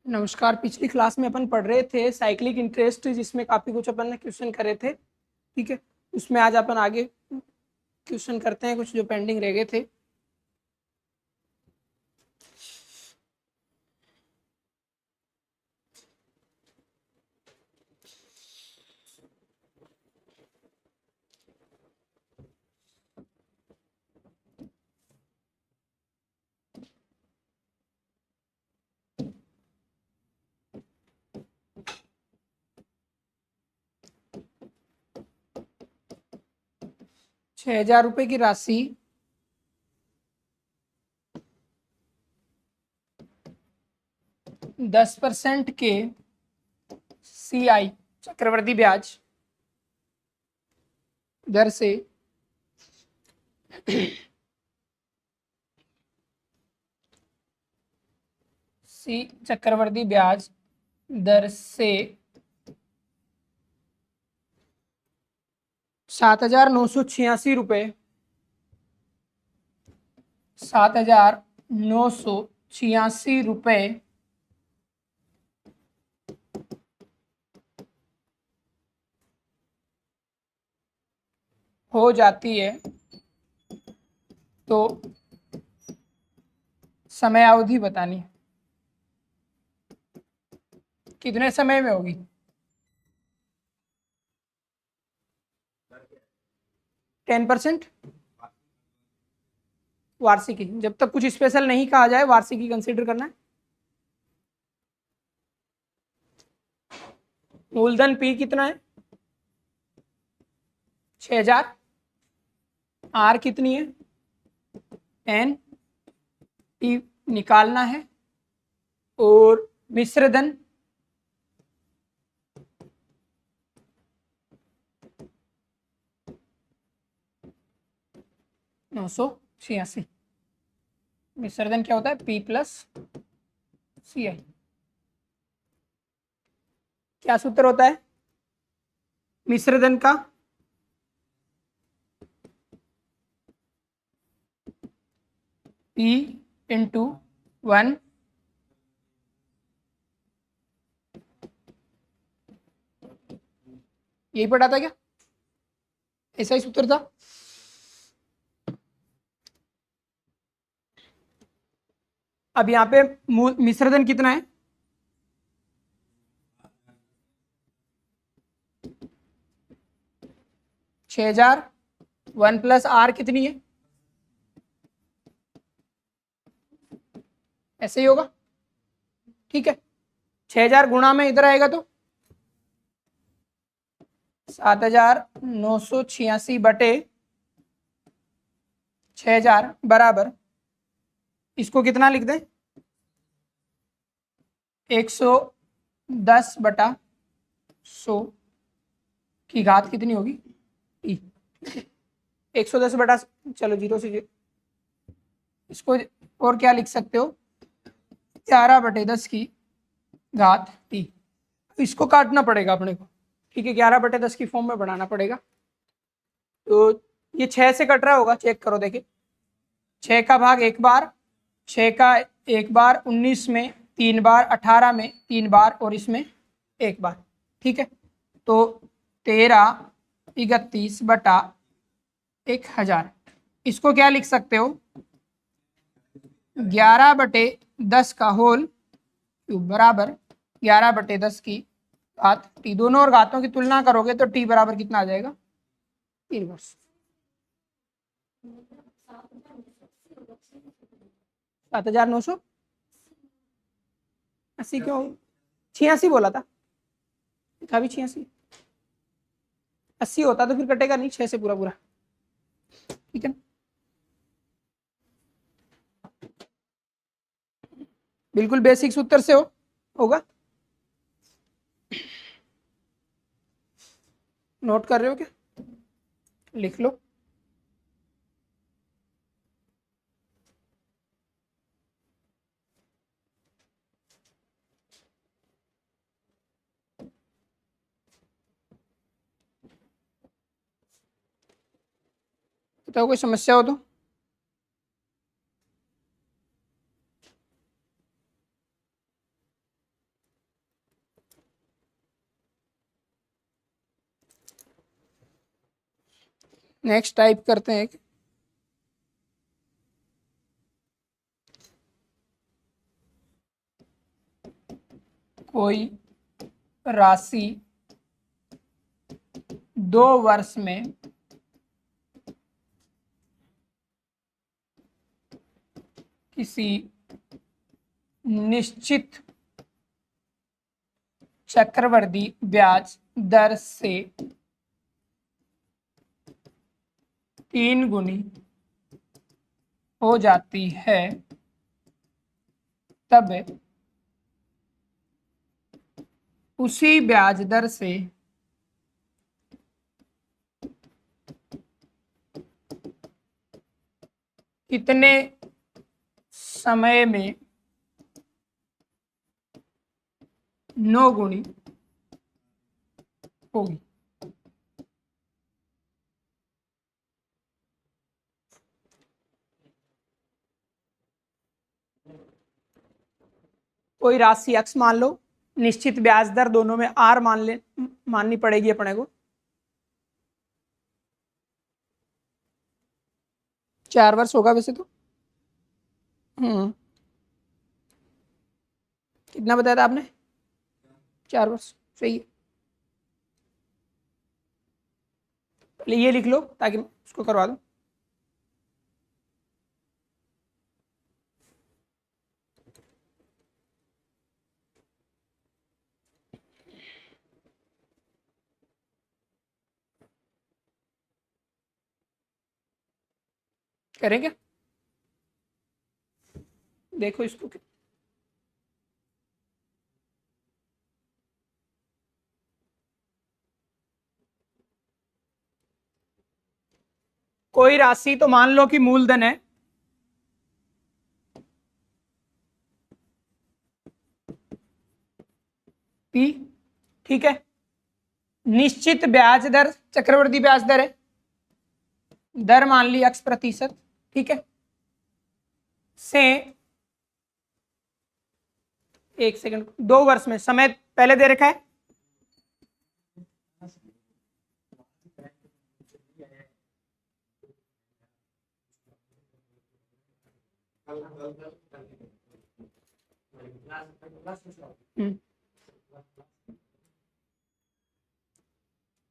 नमस्कार। पिछली क्लास में अपन पढ़ रहे थे साइक्लिक इंटरेस्ट, जिसमें काफी कुछ अपन ने क्वेश्चन करे थे। ठीक है, उसमें आज अपन आगे क्वेश्चन करते हैं कुछ जो पेंडिंग रह गए थे। 6,000 रुपए की राशि 10% के CI चक्रवृद्धि ब्याज दर से चक्रवृद्धि ब्याज दर से 7,986 रुपये 7,986 रुपये हो जाती है, तो समय अवधि बतानी है। कितने समय में होगी? 10% वार्षिकी। जब तक कुछ स्पेशल नहीं कहा जाए वार्षिकी कंसीडर करना है। मूलधन P कितना है? 6,000। R कितनी है? N। T निकालना है। और मिश्र धन $986। मिश्र धन क्या होता है? P plus CI। क्या सूत्र होता है मिश्र धन का? P इंटू 1 यही पढ़ा था क्या? ऐसा ही सूत्र था। अब यहाँ पे मिश्र धन कितना है? 6,000। 1 प्लस R कितनी है? ऐसे ही होगा। ठीक है, 6,000 गुणा में इधर आएगा तो 7,986 बटे 6,000 बराबर, इसको कितना लिख दें? 110 बटा 100 की घात कितनी होगी? 110 बटा, चलो 0 से 0, इसको और क्या लिख सकते हो? 11 बटे 10 की घात T। इसको काटना पड़ेगा अपने को। ठीक है, 11 बटे 10 की फॉर्म में बनाना पड़ेगा। तो ये 6 से कट रहा होगा, चेक करो। देखिए 6 का भाग एक बार, 6 का एक बार 19 में 3 बार, 18 में 3 बार और इसमें एक बार। ठीक है, तो 1331 बटा 1,000। इसको क्या लिख सकते हो? 11 बटे 10 का होल क्यूब बराबर 11 बटे 10 की घात T। दोनों और घातों की तुलना करोगे तो T बराबर कितना आ जाएगा? 3 वर्ष। 7,980 क्यों? 86 बोला था, लिखा भी 86। 80 होता तो फिर कटेगा नहीं 6 से पूरा पूरा। ठीक है, बिल्कुल बेसिक सूत्र से होगा। नोट कर रहे हो क्या? लिख लो। बताओ कोई समस्या हो तो। नेक्स्ट टाइप करते हैं कि कोई राशि 2 वर्ष में किसी निश्चित चक्रवृद्धि ब्याज दर से 3 गुनी हो जाती है, तब उसी ब्याज दर से कितने समय में 9 गुनी होगी। कोई राशि x मान लो, निश्चित ब्याज दर दोनों में r माननी पड़ेगी अपने को। 4 वर्ष होगा वैसे तो। कितना बताया था आपने? 4 वर्ष, सही है। पहले ये लिख लो ताकि उसको करवा दो। करें क्या? देखो इसको कोई राशि तो मान लो कि मूलधन है, P, ठीक है। निश्चित ब्याज दर चक्रवृद्धि ब्याज दर है, दर मान ली x%, ठीक है। से 1 सेकंड, 2 वर्ष में समय पहले दे रखा है,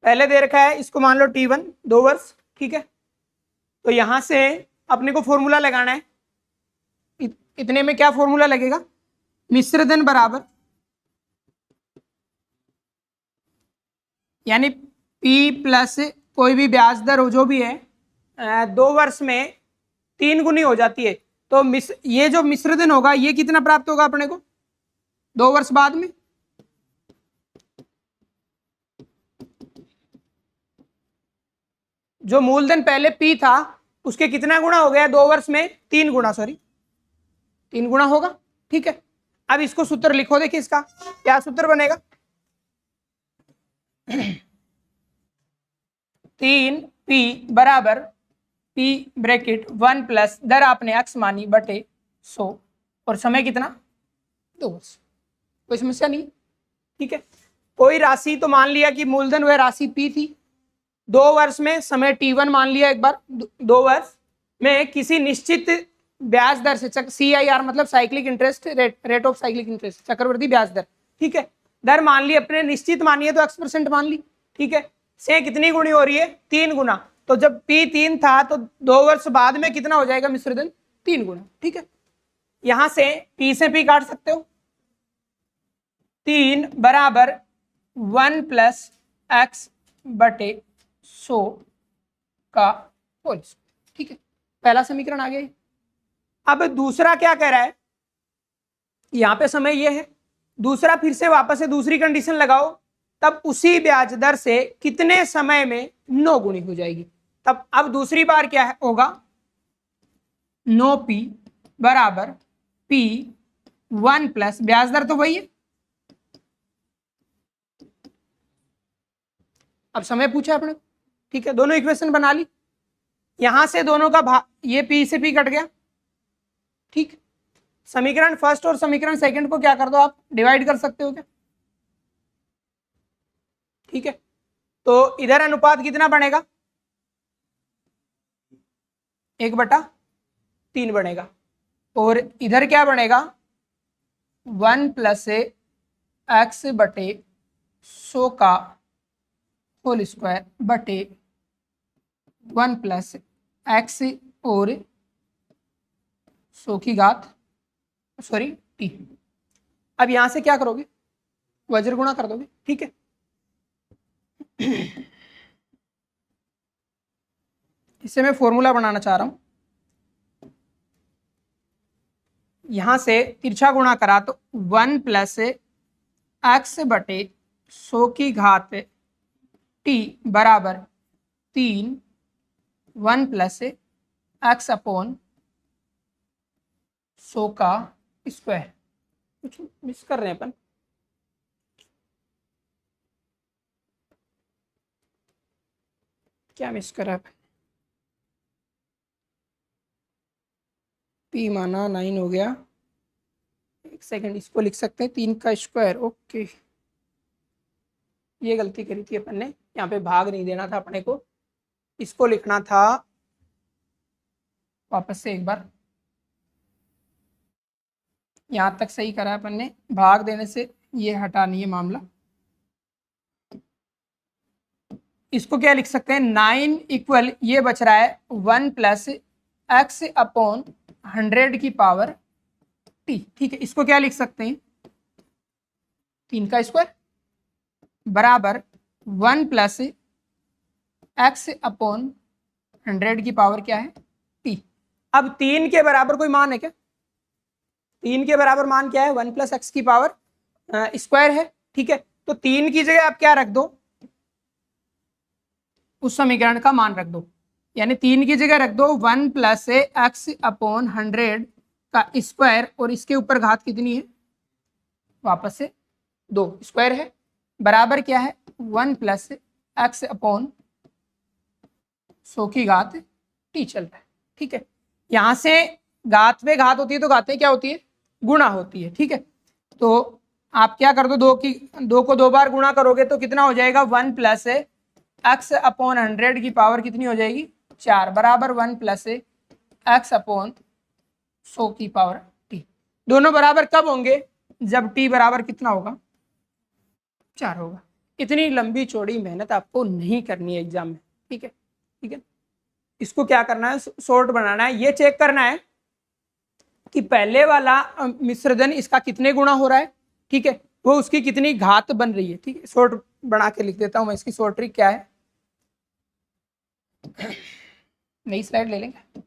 पहले दे रखा है, इसको मान लो T1 2 वर्ष, ठीक है। तो यहां से अपने को फॉर्मूला लगाना है। इतने में क्या फॉर्मूला लगेगा? मिश्रधन बराबर, यानी P प्लस कोई भी ब्याज दर हो जो भी है 2 वर्ष में 3 गुनी हो जाती है। तो ये जो मिश्रधन होगा ये कितना प्राप्त होगा अपने को 2 वर्ष बाद में? जो मूलधन पहले P था उसके कितना गुना हो गया 2 वर्ष में? 3 गुना, सॉरी 3 गुना होगा, ठीक है। अब इसको सूत्र लिखो, देखिए इसका क्या सूत्र बनेगा। 3P बराबर P ब्रैकेट 1 प्लस दर आपने x मानी बटे 100 और समय कितना 2 वर्ष। कोई समस्या नहीं, ठीक है। कोई राशि तो मान लिया कि मूलधन वह राशि P थी, 2 वर्ष में समय T1 मान लिया एक बार, 2 वर्ष में किसी निश्चित ब्याज दर से, CIR मतलब cyclic interest rate of cyclic interest, चक्रवृद्धि ब्याज दर, ठीक है। दर मान ली अपने, निश्चित मानिए तो x% मान ली, ठीक है। से कितनी गुनी हो रही है? 3 गुना। तो जब P 3 था तो 2 वर्ष बाद में कितना हो जाएगा मिश्रधन? 3 गुना, ठीक है। यहां से P से P काट सकते हो, 3 बराबर 1 प्लस x बटे 100 का होल, ठीक है। पहला समीकरण आ गया। अब दूसरा क्या कह रहा है, यहां पे समय ये है, दूसरा फिर से वापस से दूसरी कंडीशन लगाओ, तब उसी ब्याज दर से कितने समय में 9 गुनी हो जाएगी। तब अब दूसरी बार क्या है होगा, 9P बराबर P 1 प्लस ब्याज दर तो वही है, अब समय पूछा आपने, ठीक है। दोनों इक्वेशन बना ली, यहां से दोनों का ये P से P कट गया, ठीक। समीकरण फर्स्ट और समीकरण सेकंड को क्या कर दो आप, डिवाइड कर सकते हो क्या, ठीक है। तो इधर अनुपात कितना बनेगा, 1/3 बनेगा। और इधर क्या बनेगा, 1 + x बटे 100 का होल स्क्वायर बटे 1 + x और 100 की घात t। अब यहां से क्या करोगे, वज्र गुणा कर दोगे, ठीक है। इससे मैं फॉर्मूला बनाना चाह रहा हूं, यहां से तिरछा गुणा करा तो 1 + x बटे 100 की घात t बराबर 3 1 + x अपॉन 100 का स्क्वायर। कुछ मिस कर रहे हैं अपन, क्या मिस कर रहा है, p माना 9 हो गया, एक सेकंड, इसको लिख सकते हैं 3 का स्क्वायर। ओके, ये गलती करी थी अपन ने, यहाँ पे भाग नहीं देना था अपने को, इसको लिखना था, वापस से एक बार, यहाँ तक सही करा अपन ने, भाग देने से ये हटा नहीं है मामला। इसको क्या लिख सकते हैं, 9 इक्वल ये बच रहा है 1 + x अपॉन 100 की पावर t, ठीक है। इसको क्या लिख सकते हैं, 3 का स्क्वायर बराबर 1 + x अपॉन 100 की पावर क्या है, t। अब 3 के बराबर कोई मान है क्या, 3 के बराबर मान क्या है, 1 + x की पावर स्क्वायर है, ठीक है। तो 3 की जगह आप क्या रख दो, उस समीकरण का मान रख दो, यानी 3 की जगह रख दो 1 + x अपॉन 100 का स्क्वायर, और इसके ऊपर घात कितनी है, वापस से 2 स्क्वायर है, बराबर क्या है 1 + x अपॉन 100 की घात t चल रहा है, ठीक है। यहां से घात पे घात होती है तो घातें क्या होती है, गुणा होती है, ठीक है। तो आप क्या कर दो, 2 को 2 बार गुणा करोगे तो कितना हो जाएगा, 1 + x अपॉन 100 की पावर कितनी हो जाएगी, 4 बराबर 1 + x अपॉन 100 की पावर t। दोनों बराबर कब होंगे, जब t बराबर कितना होगा, 4 होगा। इतनी लंबी चौड़ी मेहनत आपको नहीं करनी है एग्जाम में, ठीक है, ठीक है। इसको क्या करना है, शॉर्ट बनाना है, ये चेक करना है कि पहले वाला मिश्रधन इसका कितने गुणा हो रहा है, ठीक है, वो उसकी कितनी घात बन रही है, ठीक है। शॉर्ट बना के लिख देता हूं मैं, इसकी शॉर्ट ट्रिक क्या है, नई स्लाइड ले लेंगे।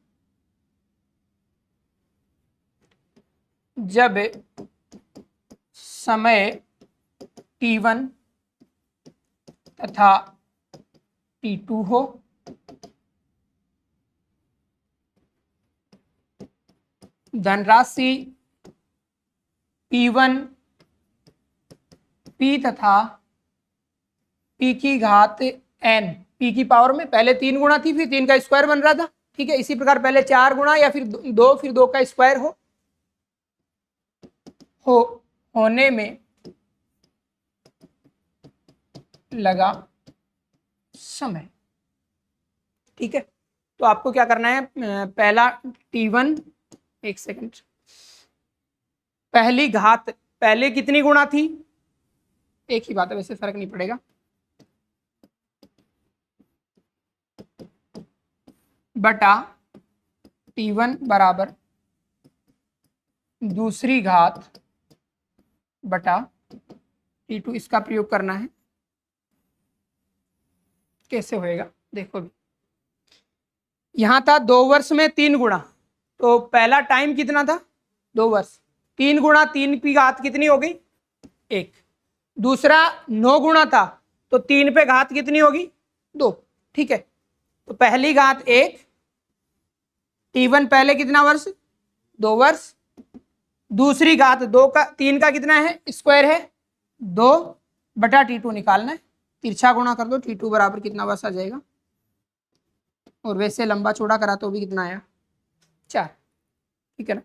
जब समय t1 तथा t2 हो, धनराशि p1 p तथा p की घात n, p की पावर में पहले 3 गुणा थी, फिर 3 का स्क्वायर बन रहा था, ठीक है। इसी प्रकार पहले 4 गुणा या फिर 2, फिर 2 का स्क्वायर होने में लगा समय, ठीक है। तो आपको क्या करना है, पहला t1, एक सेकंड, पहली घात पहले कितनी गुणा थी, एक ही बात है, वैसे फर्क नहीं पड़ेगा, बटा t1 बराबर दूसरी घात बटा t2, इसका प्रयोग करना है। कैसे होएगा देखो भी, यहां था 2 वर्ष में 3 गुणा, तो पहला टाइम कितना था, 2 वर्ष, 3 गुणा 3 की घात कितनी हो गई, 1। दूसरा 9 गुणा था, तो 3 पे घात कितनी होगी, 2, ठीक है। तो पहली घात 1, t1 पहले कितना वर्ष, 2 वर्ष, दूसरी घात 2 का 3 का कितना है, स्क्वायर है 2 बटा t2 निकालना है, तिरछा गुणा कर दो, t2 बराबर कितना वर्ष आ जाएगा, और वैसे लंबा चौड़ा करा तो भी कितना आया, 4, ठीक है ना।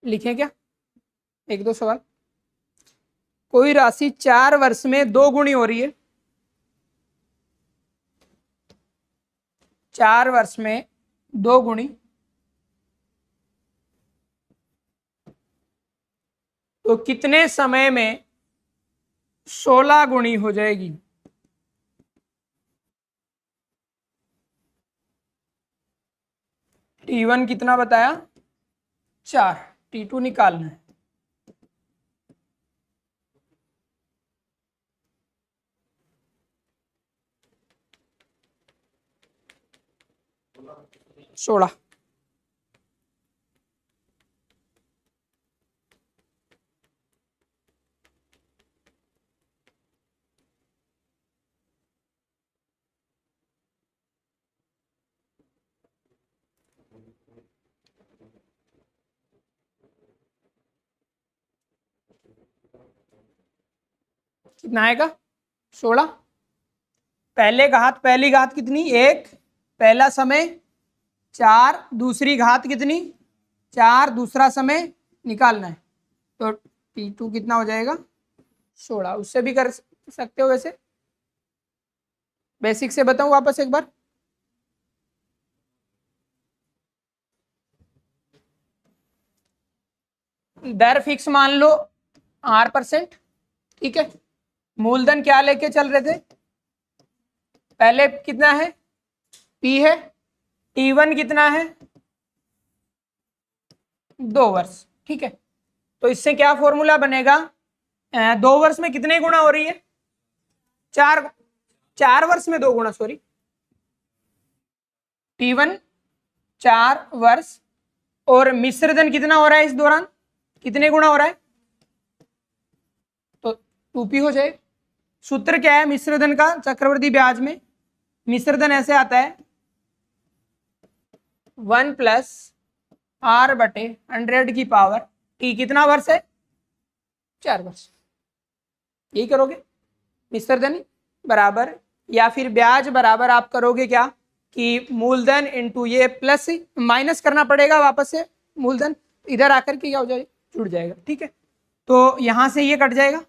लिखें क्या? एक दो सवाल। कोई राशि 4 वर्ष में 2 गुनी हो रही है, 4 वर्ष में 2 गुनी, तो कितने समय में 16 गुनी हो जाएगी? T1 कितना बताया? 4, T2 निकालना है। सोलह। कितना आएगा? 16। पहले घात, पहली घात कितनी? 1, पहला समय 4, दूसरी घात कितनी? 4, दूसरा समय निकालना है, तो T2 कितना हो जाएगा? 16। उससे भी कर सकते हो वैसे, बेसिक से बताऊं वापस एक बार। दर फिक्स मान लो R%, ठीक है। मूलधन क्या लेके चल रहे थे? पहले कितना है? P है। T1 कितना है? 2 वर्ष, ठीक है। तो इससे क्या फॉर्मूला बनेगा? 2 वर्ष में कितने गुना हो रही है? 4 वर्ष में 2 गुना, सॉरी। T1 4 वर्ष, और मिश्रधन कितना हो रहा है इस दौरान? कितने गुना हो रहा है? तो 2P हो जाए। सूत्र क्या है मिश्रधन का चक्रवृद्धि ब्याज में? मिश्रधन ऐसे आता है 1 प्लस R/100 की पावर T। कितना वर्ष है? 4 वर्ष। यही करोगे, मिश्रधन बराबर, या फिर ब्याज बराबर आप करोगे क्या कि मूलधन इंटू ये प्लस माइनस करना पड़ेगा वापस से मूलधन, इधर आकर के क्या हो जाएगा? जुड़ जाएगा, ठीक है। तो यहां से ये कट जाएगा,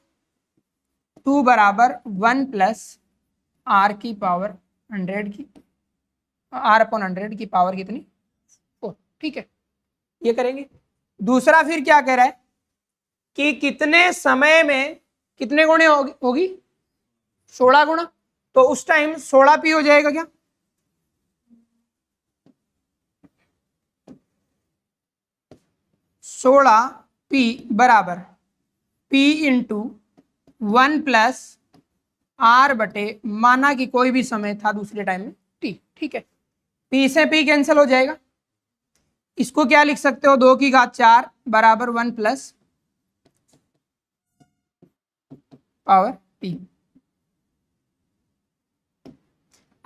2 बराबर 1 प्लस R की पावर 100 की, R/100 की पावर कितनी? 4, ठीक है। ये करेंगे। दूसरा फिर क्या कह रहा है कि कितने समय में कितने गुणे होगी? 16 गुना। तो उस टाइम 16P हो जाएगा क्या? सोलह P बराबर P इंटू 1 प्लस R/, माना कि कोई भी समय था दूसरे टाइम में T, ठीक है। P से P कैंसिल हो जाएगा। इसको क्या लिख सकते हो? 2 की घात 4 बराबर 1 प्लस पावर T।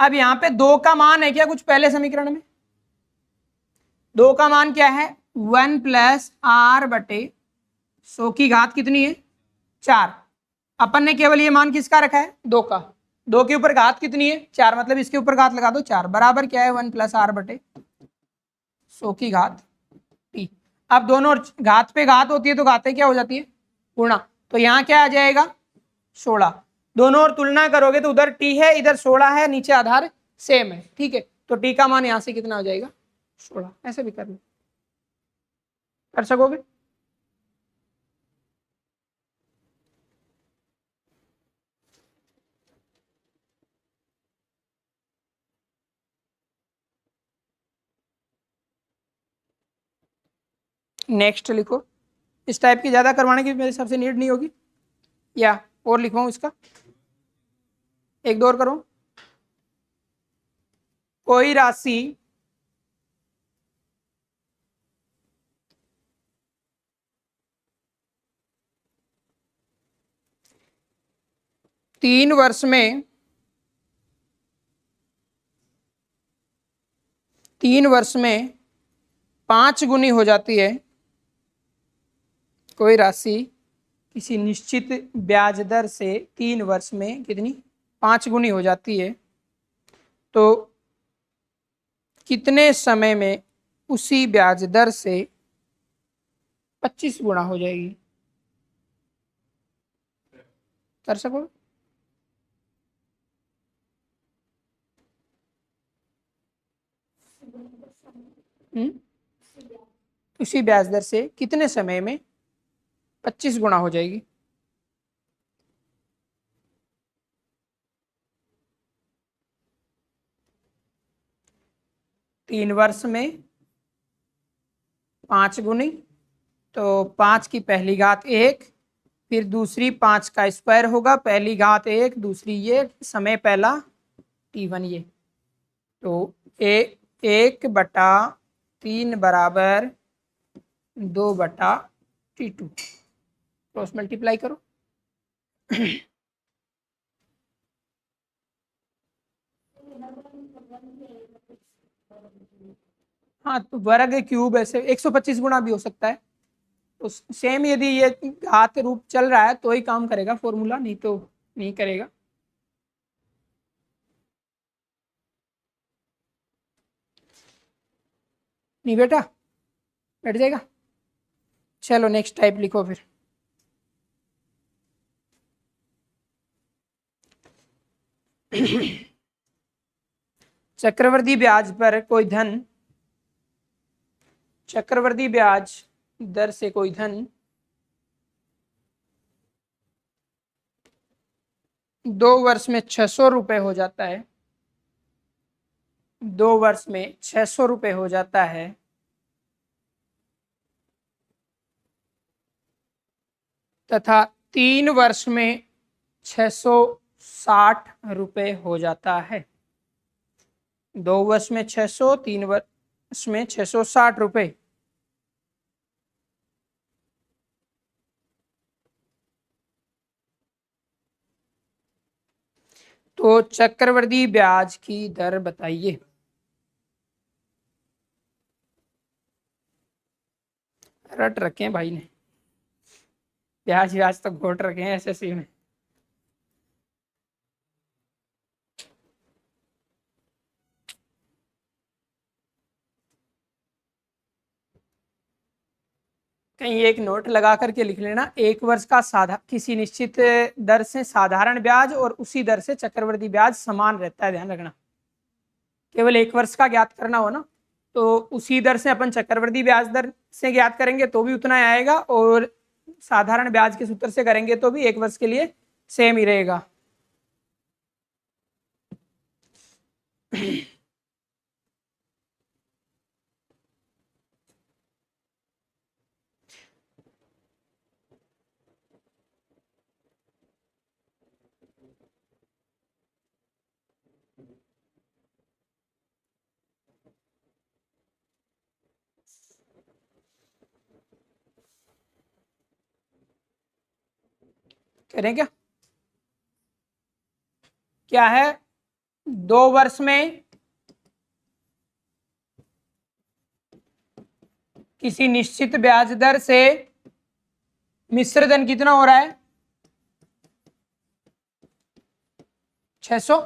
अब यहां पे 2 का मान है क्या कुछ पहले समीकरण में? 2 का मान क्या है? 1 प्लस R/100 की घात कितनी है? 4। अपन ने केवल ये मान किसका रखा है? 2 का। 2 के ऊपर घात कितनी है? 4, मतलब इसके ऊपर घात लगा दो 4, बराबर क्या है? 1 प्लस R/100 की घात T। अब दोनों घात पे घात होती है तो घातें क्या हो जाती है? गुणा। तो यहाँ क्या आ जाएगा? 16। दोनों और तुलना करोगे तो उधर T है, इधर 16 है, नीचे आधार सेम है, ठीक है। तो T का मान यहाँ से कितना हो जाएगा? 16। ऐसे भी कर सकोगे। नेक्स्ट लिखो। इस टाइप की ज्यादा करवाने की मेरे हिसाब से नीड नहीं होगी, या और लिखवाऊं इसका? एक दो और करो। कोई राशि 3 वर्ष में 5 गुनी हो जाती है। कोई राशि किसी निश्चित ब्याज दर से 3 वर्ष में कितनी? 5 गुनी हो जाती है, तो कितने समय में उसी ब्याज दर से 25 गुणा हो जाएगी। कर सको? उसी ब्याज दर से कितने समय में 25 गुणा हो जाएगी? तीन वर्ष में 5 गुनी, तो 5 की पहली घात 1, फिर दूसरी 5 का स्क्वायर होगा, पहली घात 1, दूसरी ये, समय पहला T1 ये, तो 1/3 बराबर 2/T2। क्रॉस मल्टीप्लाई करो। हाँ, तो वर्ग क्यूब ऐसे 125 गुणा भी हो सकता है। तो सेम यदि ये घात रूप चल रहा है तो ही काम करेगा फॉर्मूला, नहीं तो नहीं करेगा। नहीं बेटा, बैठ जाएगा। चलो नेक्स्ट टाइप लिखो फिर। चक्रवर्ती ब्याज पर कोई धन, चक्रवर्ती ब्याज दर से कोई धन 2 वर्ष में 600 रुपए हो जाता है, 2 वर्ष में 600 रुपए हो जाता है, तथा 3 वर्ष में 660 रुपए हो जाता है। 2 वर्ष में 600, 3 वर्ष में 660 रुपए। तो चक्रवर्ती ब्याज की दर बताइए। रट रखे हैं भाई ने, ब्याज ब्याज तो घोट रखे हैं एसएससी में। कहीं एक नोट लगा करके लिख लेना, 1 वर्ष का किसी निश्चित दर से साधारण ब्याज और उसी दर से चक्रवर्ती ब्याज समान रहता है, ध्यान रखना। केवल 1 वर्ष का ज्ञात करना हो ना, तो उसी दर से अपन चक्रवर्ती ब्याज दर से ज्ञात करेंगे तो भी उतना ही आएगा, और साधारण ब्याज के सूत्र से करेंगे तो भी 1 वर्ष के लिए सेम ही रहेगा। करें क्या? क्या है? 2 वर्ष में किसी निश्चित ब्याज दर से मिश्र धन कितना हो रहा है? 600।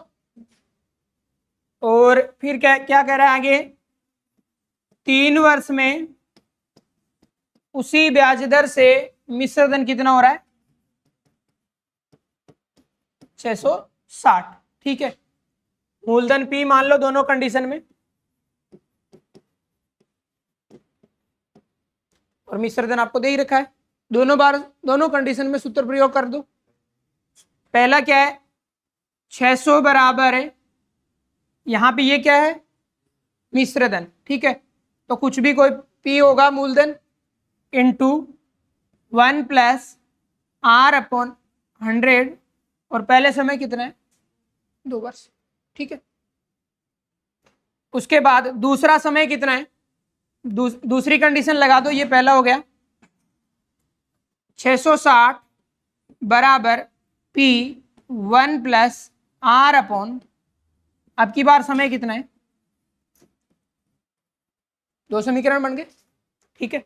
और फिर क्या क्या कह रहा है आगे? 3 वर्ष में उसी ब्याज दर से मिश्र धन कितना हो रहा है? 660। ठीक है, मूलधन P मान लो दोनों कंडीशन में, और मिश्र धन आपको दे ही रखा है। दोनों बार दोनों कंडीशन में सूत्र प्रयोग कर दो। पहला क्या है? 600 बराबर है, यहां पे ये क्या है? मिश्र धन। ठीक है, तो कुछ भी कोई P होगा मूलधन इंटू 1 प्लस R/100, और पहले समय कितना है? 2 वर्ष। ठीक है, उसके बाद दूसरा समय कितना है? दूसरी कंडीशन लगा दो, ये पहला हो गया 660 बराबर P 1 प्लस R/, अब की बार समय कितना है? 2 समीकरण बन गए। ठीक है,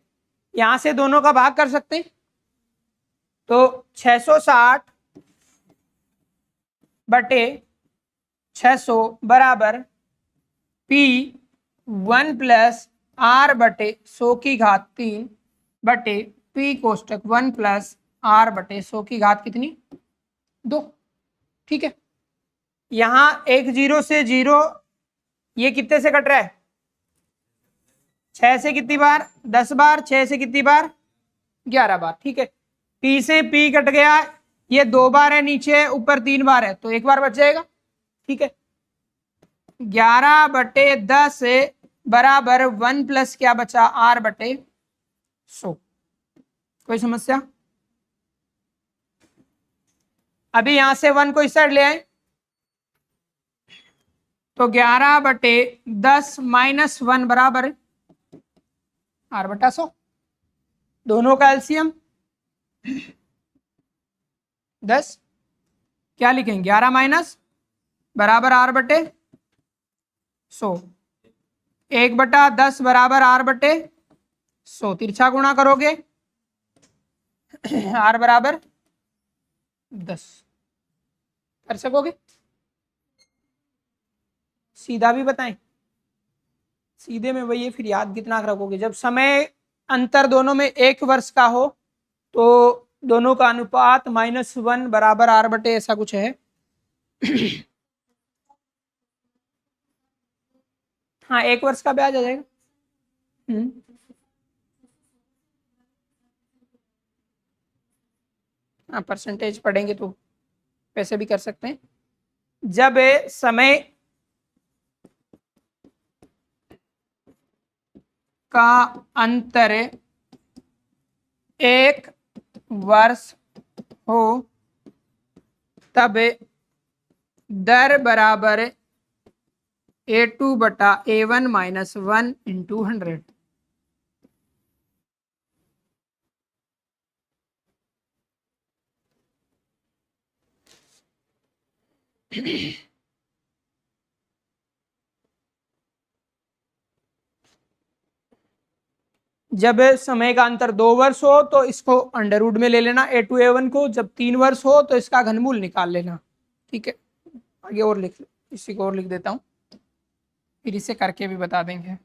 यहां से दोनों का भाग कर सकते हैं, तो 660 बटे 600 बराबर P 1 प्लस R/100 की घात 3 बटे पी कोष्टक 1 प्लस आर बटे 100 की घात कितनी 2। ठीक है, यहां एक जीरो से जीरो, ये कितने से कट रहा है 6 से कितनी बार 10 बार, 6 से कितनी बार 11 बार। ठीक है, पी से पी कट गया, ये 2 बार है, नीचे ऊपर 3 बार है, तो 1 बार बच जाएगा। ठीक है, 11 बटे 10 बराबर 1 प्लस क्या बचा आर बटे 100। कोई समस्या? अभी यहां से 1 को इस साइड ले आए तो 11 बटे 10 माइनस 1 बराबर आर बटा 100। दोनों का एलसीएम 10, क्या लिखेंगे 11 माइनस बराबर आर बटे 100, 1 बटा 10 बराबर आर बटे 100, तिरछा गुणा करोगे आर बराबर 10 कर सकोगे? सीधा भी बताएं? सीधे में वही है, फिर याद कितना रखोगे? जब समय अंतर दोनों में 1 वर्ष का हो तो दोनों का अनुपात -1 बराबर आर बटे ऐसा कुछ है। हाँ, 1 वर्ष का ब्याज आ जाएगा। हाँ, परसेंटेज पढ़ेंगे तो वैसे भी कर सकते हैं। जब समय का अंतर 1 वर्ष हो तब दर बराबर A2 बटा A1 माइनस 1 इंटू 100। जब समय का अंतर 2 वर्ष हो तो इसको अंडर रूट में ले लेना A2 A1 को, जब 3 वर्ष हो तो इसका घनमूल निकाल लेना। ठीक है, आगे और लिख, इसी को और लिख देता हूं, फिर इसे करके भी बता देंगे।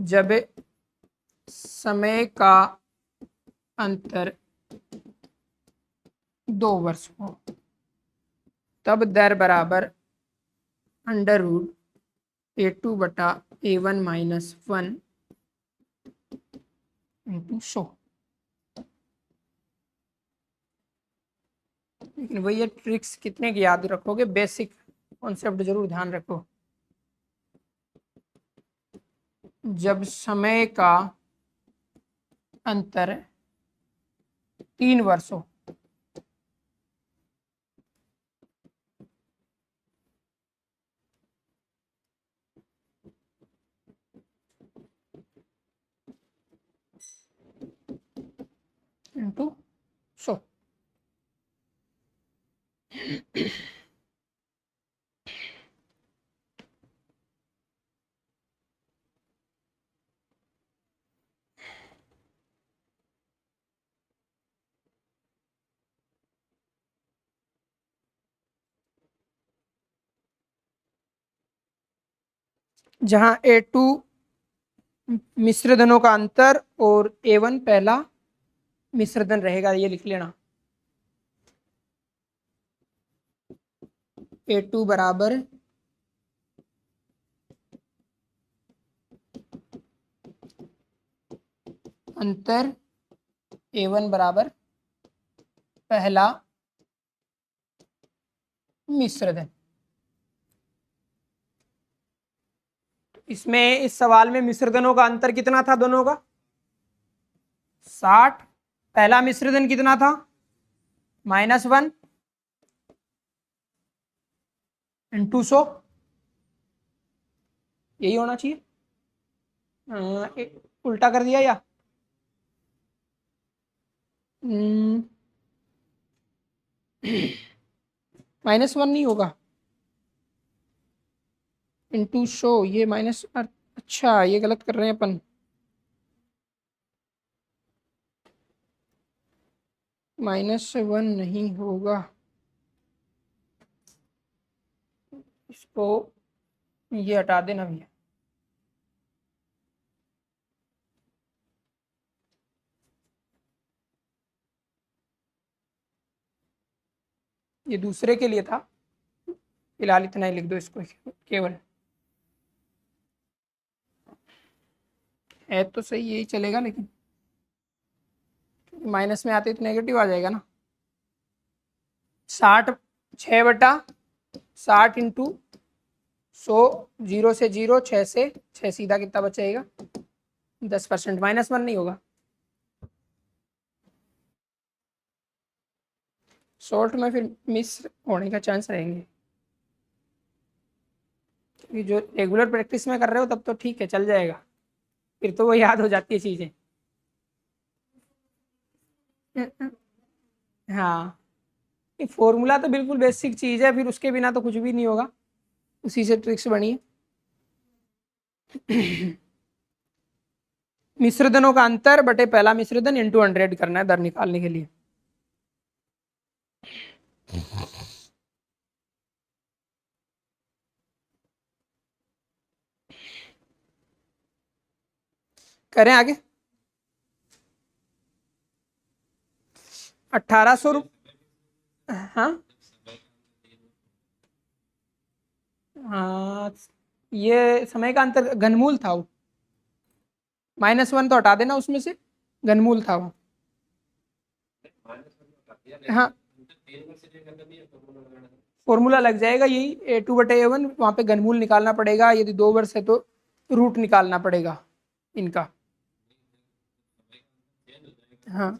जब समय का अंतर 2 वर्ष हो तब दर बराबर अंडर रूट A2 बटा A1 माइनस 1 इंटू 100। लेकिन वही ट्रिक्स कितने की याद रखोगे, बेसिक कॉन्सेप्ट जरूर ध्यान रखो। जब समय का अंतर 3 वर्ष हो इंटू 100। जहां A2 मिश्र धनों का अंतर और A1 पहला मिश्र धन रहेगा, ये लिख लेना। A2 बराबर अंतर, A1 बराबर पहला मिश्र धन। इसमें इस सवाल में मिश्र धनों का अंतर कितना था दोनों का 60, पहला मिश्र धन कितना था -1 इंटू 100, यही होना चाहिए। उल्टा कर दिया या -1 नहीं होगा इंटू 100, ये माइनस, अच्छा ये गलत कर रहे हैं अपन। -1 नहीं होगा, इसको ये हटा देना भैया। ये दूसरे के लिए था, फिलहाल इतना ही लिख दो इसको केवल। है तो सही, यही चलेगा, लेकिन माइनस में आते तो नेगेटिव आ जाएगा ना। 60 6/60 इंटू 100, 0 से 0, 6 से 6, सीधा कितना बचेगा 10%, -1 नहीं होगा। शॉर्ट में फिर मिस होने का चांस रहेंगे, क्योंकि जो रेगुलर प्रैक्टिस में कर रहे हो तब तो ठीक है, चल जाएगा, फिर तो वो याद हो जाती है चीज़ें। हाँ, ये फॉर्मूला तो बिल्कुल बेसिक चीज़ है, फिर उसके बिना तो कुछ भी नहीं होगा, उसी से ट्रिक्स बनी है। मिश्रधनों का अंतर बटे पहला मिश्रधन इंटू 100 करना है दर निकालने के लिए। करें आगे। 1800 हाँ हाँ, ये समय का अंतर घनमूल था वो, -1 तो हटा देना उसमें से, घनमूल था वो। हाँ, फॉर्मूला लग जाएगा यही, A2/A1, वहाँ पे घनमूल निकालना पड़ेगा, यदि 2 वर्ष है तो रूट निकालना पड़ेगा इनका। हाँ,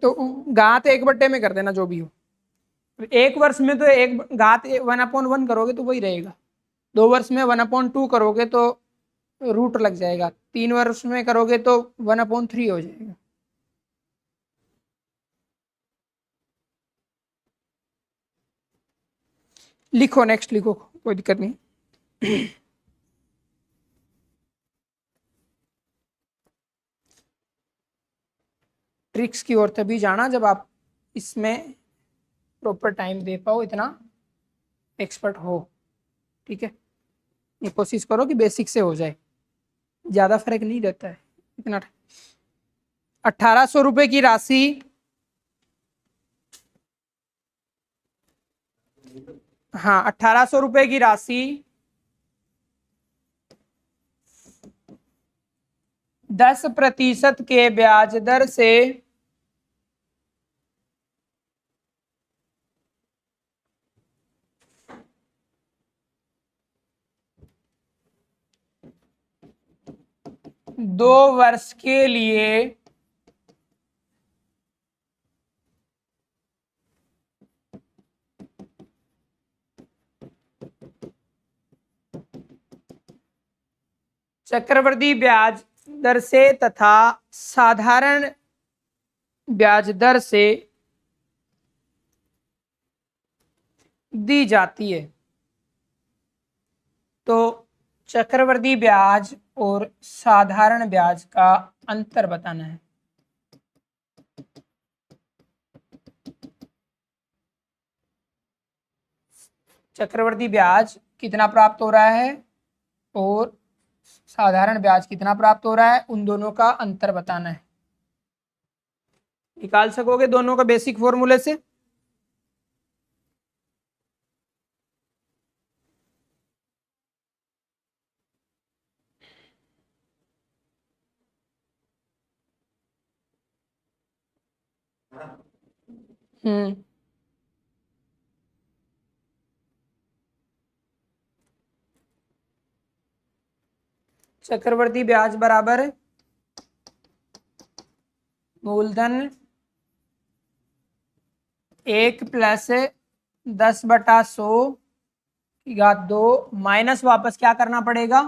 तो घात 1/, में कर देना जो भी हो। 1 वर्ष में तो एक घात 1/1 करोगे तो वही रहेगा, 2 वर्ष में 1/2 करोगे तो रूट लग जाएगा, 3 वर्ष में करोगे तो 1/3 हो जाएगा। लिखो, नेक्स्ट लिखो, कोई दिक्कत नहीं। ट्रिक्स की ओर तभी जाना जब आप इसमें प्रॉपर टाइम दे पाओ, इतना एक्सपर्ट हो, ठीक है। ये कोशिश करो कि बेसिक से हो जाए, ज़्यादा फर्क नहीं रहता है इतना। 1800 रुपये की राशि, हाँ 1800 रुपये की राशि 10% के ब्याज दर से दो वर्ष के लिए चक्रवृद्धि ब्याज दर से तथा साधारण ब्याज दर से दी जाती है। तो चक्रवृद्धि ब्याज और साधारण ब्याज का अंतर बताना है। चक्रवृद्धि ब्याज कितना प्राप्त हो रहा है और साधारण ब्याज कितना प्राप्त हो रहा है, उन दोनों का अंतर बताना है। निकाल सकोगे दोनों का बेसिक फॉर्मूले से? हम्म, चक्रवृद्धि ब्याज बराबर मूलधन 1 प्लस 10/100 की घात 2 माइनस वापस क्या करना पड़ेगा,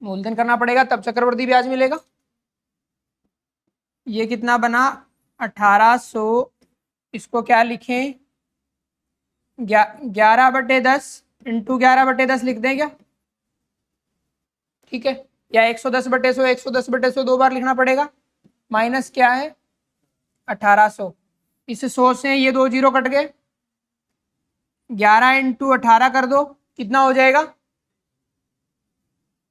मूलधन करना पड़ेगा, तब चक्रवृद्धि ब्याज मिलेगा। ये कितना बना 1800, इसको क्या लिखें 11/10 इंटू 11/10 लिख दें क्या, ठीक है, या 110/100, 110/100 2 बार लिखना पड़ेगा, माइनस क्या है 1800, इस 100 से ये 2 जीरो कट गए, 11 इंटू 18 कर दो, कितना हो जाएगा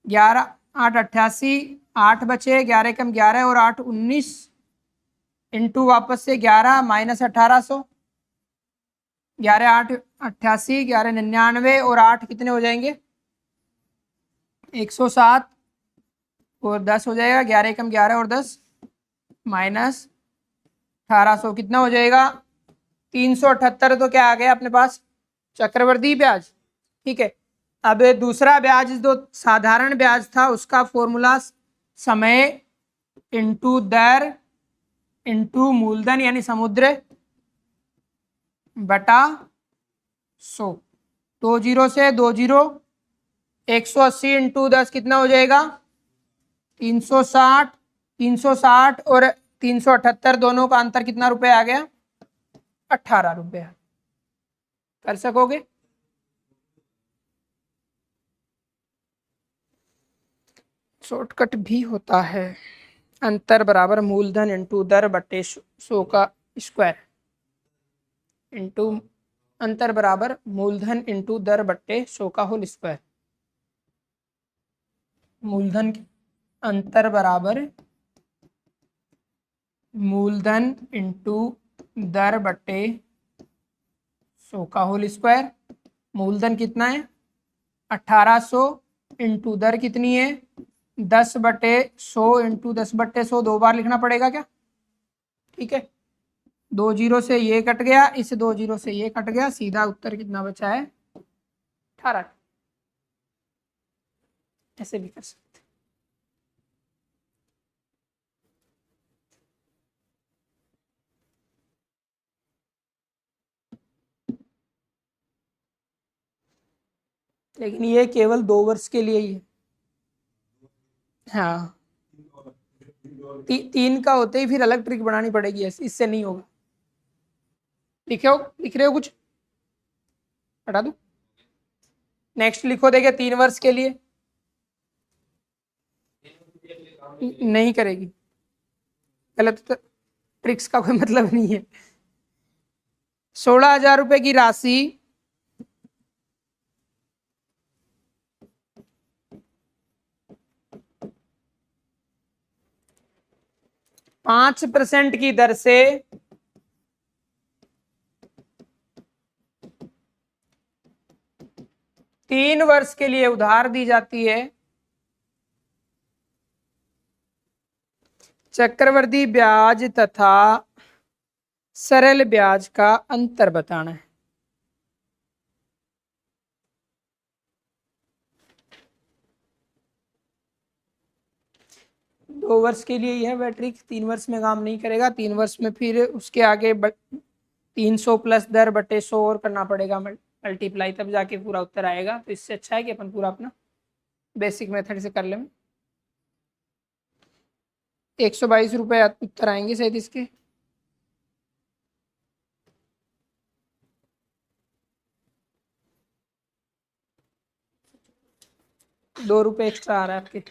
11 8 88, 8 बचे, 11 कम 11 और 8 19, इंटू वापस से 11 माइनस 1800, 11 8 88, 11 99 और 8 कितने हो जाएंगे 107 और 10 हो जाएगा, 11 कम 11 और 10 माइनस 1800 कितना हो जाएगा 378। तो क्या आ गया अपने पास चक्रवर्ती ब्याज। ठीक है, अब दूसरा ब्याज जो साधारण ब्याज था उसका फॉर्मूला समय इंटू दर इंटू मूलधन यानी समुद्र बटा 100, 2 जीरो से 2 जीरो, 180 इंटू 10 कितना हो जाएगा 360, 360 और 378 दोनों का अंतर कितना रुपए आ गया 18 रुपये। कर सकोगे? शॉर्टकट भी होता है, अंतर बराबर मूलधन इंटू दर बटे 100 का स्क्वायर इंटू अंतर बराबर मूलधन इंटू दर बट्टे 100 का होल स्क्वायर। मूलधन अंतर बराबर मूलधन इंटू दर बट्टे 100 का होल स्क्वायर। मूलधन कितना है 1800 इंटू दर कितनी है 10 बटे 100 इंटू 10 बटे 100, 2 बार लिखना पड़ेगा क्या। ठीक है, 2 जीरो से ये कट गया, इस 2 जीरो से ये कट गया, सीधा उत्तर कितना बचा है 18। ऐसे भी कर सकते। लेकिन ये केवल 2 वर्ष के लिए ही है। हाँ, 3 का होते ही फिर अलग ट्रिक बनानी पड़ेगी, ऐसे इससे नहीं होगा। लिख रहे हो कुछ, हटा दो। नेक्स्ट लिखो, देखिए 3 वर्ष के लिए नहीं करेगी, गलत, ट्रिक्स का कोई मतलब नहीं है। 16,000 रुपए की राशि पांच % की दर से 3 वर्ष के लिए उधार दी जाती है। चक्रवृद्धि ब्याज तथा सरल ब्याज का अंतर बताना है। दो वर्ष के लिए यह ट्रिक 3 वर्ष में काम नहीं करेगा। 3 वर्ष में फिर उसके आगे 300 प्लस दर बटे 100 और करना पड़ेगा मल्टीप्लाई, तब जाके पूरा उत्तर आएगा। तो इससे अच्छा है कि अपन पूरा अपना बेसिक मेथड से कर लें। 122 रुपये उत्तर आएंगे शायद इसके। ₹2 एक्स्ट्रा आ रहा है आपके।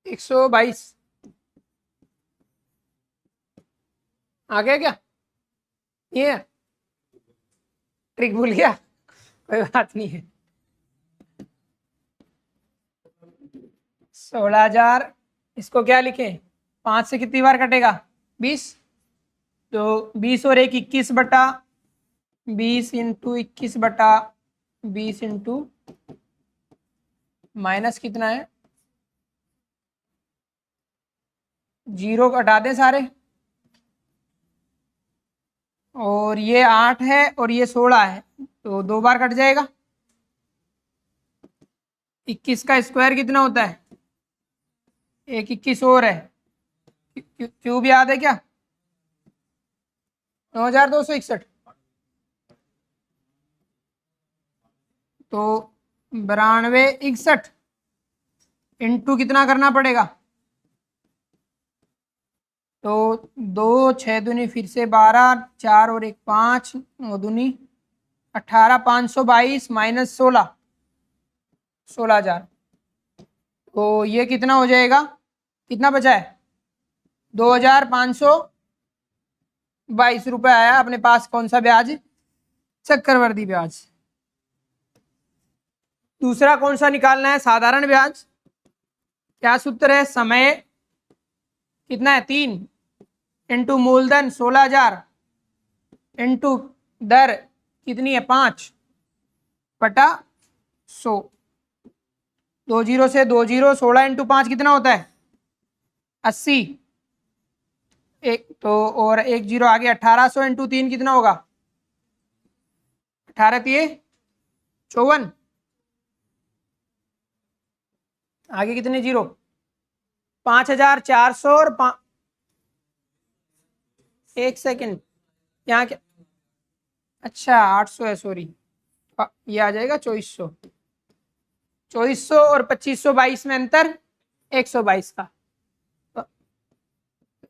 $122 आ गया क्या? ये ट्रिक भूल गया, कोई बात नहीं है। 16,000, इसको क्या लिखें 5 से कितनी बार कटेगा 20, तो 20 और 1 21 बटा 20 इंटू 21 बटा 20 इंटू माइनस कितना है 0 हटा दें सारे और ये 8 है और ये 16 है, तो 2 बार कट जाएगा। 21 का स्क्वायर कितना होता है? एक 21 और है, क्यूब याद है क्या? 9261। तो 9261 इंटू कितना करना पड़ेगा? तो 2 6 दूनी फिर से 12, 4 और 1 5, 9 दूनी 18, 522 माइनस 16, 16,000। तो ये कितना हो जाएगा? कितना बचा है? 2,522 रुपये आया अपने पास। कौन सा ब्याज? चक्रवर्ती ब्याज। दूसरा कौन सा निकालना है? साधारण ब्याज। क्या सूत्र है? समय कितना है? 3 इंटू मूलधन 16,000 इंटू दर कितनी है? 5 बटा 100। 2 जीरो से 2 जीरो, 16 इंटू 5 कितना होता है? 80। एक तो और 1 जीरो आगे, 1800 इंटू 3 कितना होगा? 18 तिये 54, आगे कितने जीरो? 5,400 और 1 सेकेंड यहाँ क्या? अच्छा 800 है, सॉरी। ये आ जाएगा 2400। 2400 और 2522 में अंतर 122 का,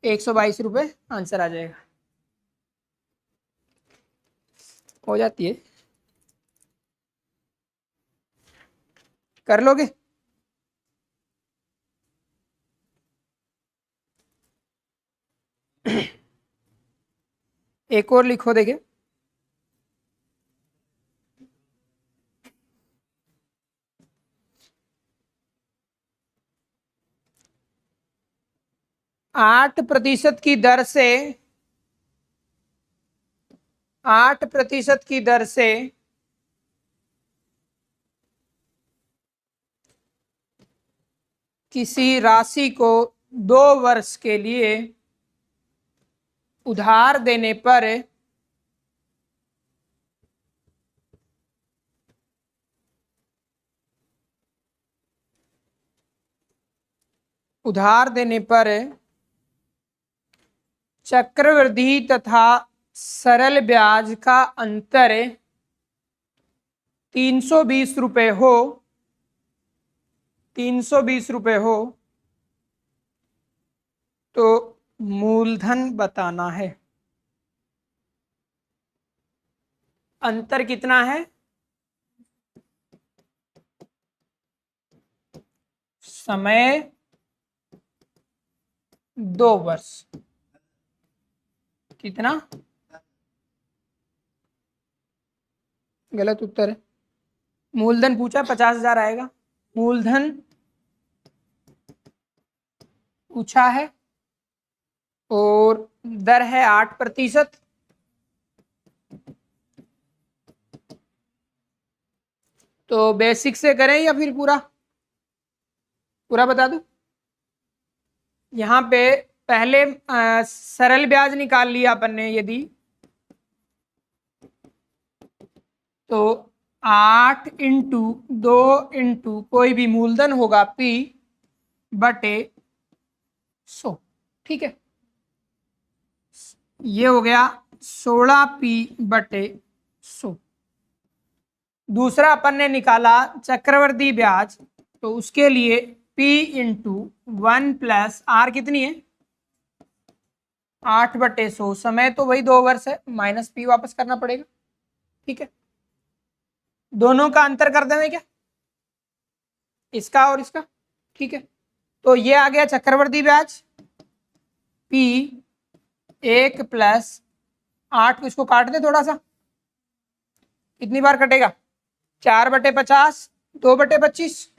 122 रुपये आंसर आ जाएगा। हो जाती है, कर लोगे? एक और लिखो देखे। आठ प्रतिशत की दर से 8% की दर से किसी राशि को 2 वर्ष के लिए उधार देने पर चक्रवृद्धि तथा सरल ब्याज का अंतर 320 रुपये हो, 320 रुपये हो तो मूलधन बताना है। अंतर कितना है? समय 2 वर्ष। कितना? गलत उत्तर है। मूलधन पूछा, 50,000 आएगा। मूलधन पूछा है और दर है 8%। तो बेसिक से करें या फिर पूरा पूरा बता दूं? यहाँ पे पहले सरल ब्याज निकाल लिया अपन ने यदि, तो 8 इंटू 2 इंटू कोई भी मूलधन होगा P बटे 100। ठीक है, ये हो गया 16P बटे 100। दूसरा अपन ने निकाला चक्रवर्ती ब्याज, तो उसके लिए P इंटू 1 प्लस R कितनी है? 8 बटे 100। समय तो वही 2 वर्ष है, माइनस P वापस करना पड़ेगा। ठीक है, दोनों का अंतर कर देंगे क्या? इसका और इसका। ठीक है, तो ये आ गया चक्रवर्ती ब्याज P 1 प्लस 8 को इसको काट दे थोड़ा सा, कितनी बार कटेगा? 4 बटे 50, 2 बटे 25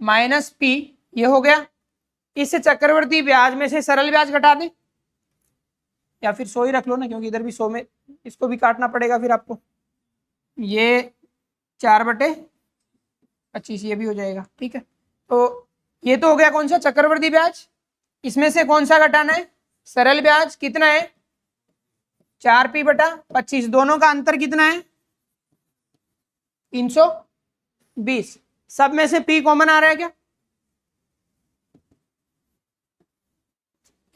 माइनस P, ये हो गया। इस चक्रवर्ती ब्याज में से सरल ब्याज घटा दे, या फिर 100 ही रख लो ना, क्योंकि इधर भी 100 में इसको भी काटना पड़ेगा फिर आपको। ये 4 बटे 25 ये भी हो जाएगा। ठीक है, तो ये तो हो गया कौन सा? चक्रवर्ती ब्याज। इसमें से कौन सा घटाना है? सरल ब्याज कितना है 4p/25, दोनों का अंतर कितना है 320। सब में से p कॉमन आ रहा है क्या?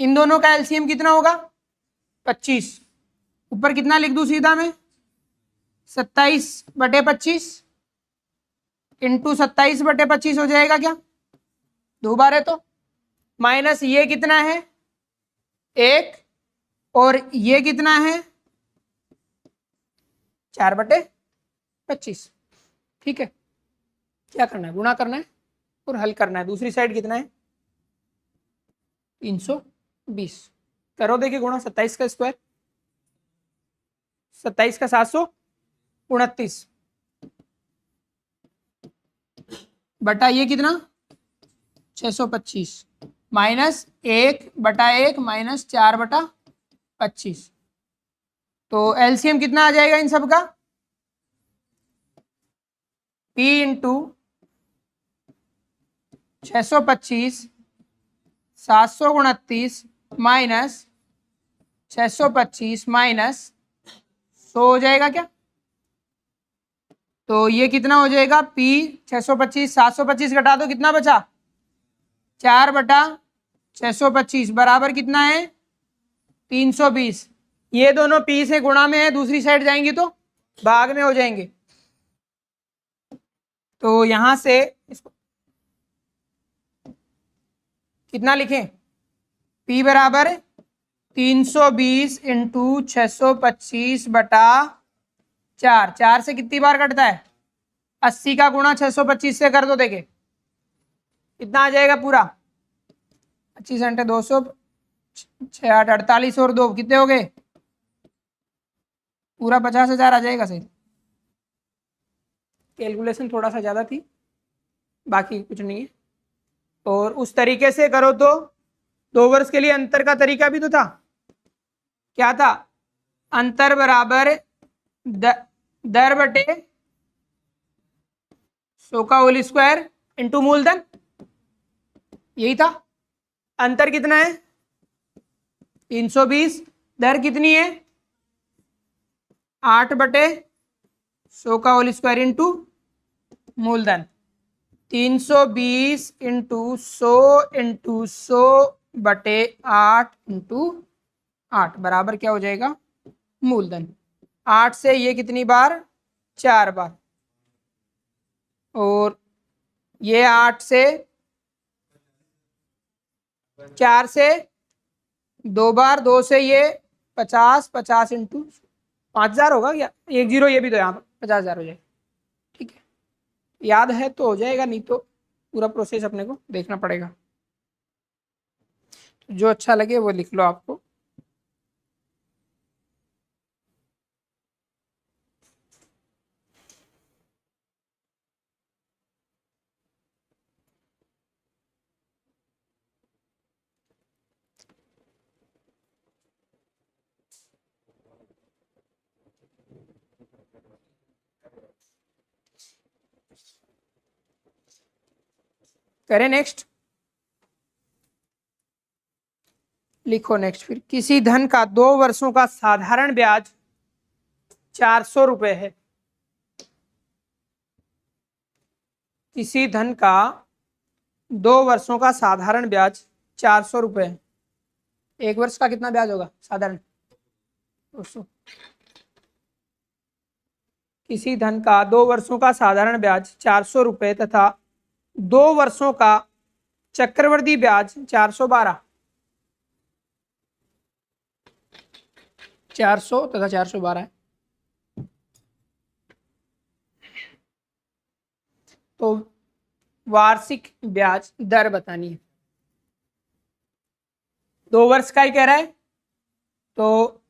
इन दोनों का एलसीएम कितना होगा 25। ऊपर कितना लिख दूं सीधा में 27/25 इंटू 27/25 हो जाएगा क्या? दो बार है तो माइनस ये कितना है 1 और ये कितना है 4/25। ठीक है, क्या करना है गुणा करना है और हल करना है। दूसरी साइड कितना है 320। करो देखिए गुणा 27 का स्क्वायर 27 का 729 बटा ये कितना 625 माइनस 1/1 माइनस 4/25। तो एलसीएम कितना आ जाएगा इन सब का p इंटू 625 729 माइनस 625 माइनस 100 हो जाएगा क्या? तो ये कितना हो जाएगा p 625 725 घटा दो कितना बचा 4/625 बराबर कितना है 320। ये दोनों p से गुणा में है, दूसरी साइड जाएंगी तो भाग में हो जाएंगे। तो यहां से इसको कितना लिखें p बराबर 320 इंटू 625/4। 4 से कितनी बार कटता है 80 का गुणा 625 से कर दो देखे कितना आ जाएगा पूरा 25 घंटे 200 6 8 48 और 2 कितने हो गए पूरा 50,000 आ जाएगा। सही कैलकुलेशन थोड़ा सा ज़्यादा थी, बाकी कुछ नहीं है। और उस तरीके से करो तो 2 वर्ष के लिए अंतर का तरीका भी तो था। क्या था अंतर बराबर दर बटे 100 का होल स्क्वायर इंटू मूलधन, यही था। अंतर कितना है 320, दर कितनी है 8/100 का होल स्क्वायर इंटू मूलधन। 320 इंटू 100 इंटू 100/8 इंटू 8 बराबर क्या हो जाएगा मूलधन। 8 से ये कितनी बार 4 बार और ये 8 से 4 से 2 बार, 2 से ये 50 इंटू 5000 होगा क्या 1 0 ये भी तो यहाँ पर 50,000 हो जाएगा। ठीक है, याद है तो हो जाएगा, नहीं तो पूरा प्रोसेस अपने को देखना पड़ेगा। जो अच्छा लगे वो लिख लो आपको। करें नेक्स्ट, लिखो नेक्स्ट। फिर किसी धन का 2 वर्षों का साधारण ब्याज 400 रुपए है। किसी धन का 2 वर्षों का साधारण ब्याज 400 रुपए है। 1 वर्ष का कितना ब्याज होगा साधारण 200। किसी धन का 2 वर्षों का साधारण ब्याज 400 रुपए तथा 2 वर्षों का चक्रवृद्धि ब्याज 412। 400 तथा 412 है। तो वार्षिक ब्याज दर बतानी है। 2 वर्ष का ही कह रहा है तो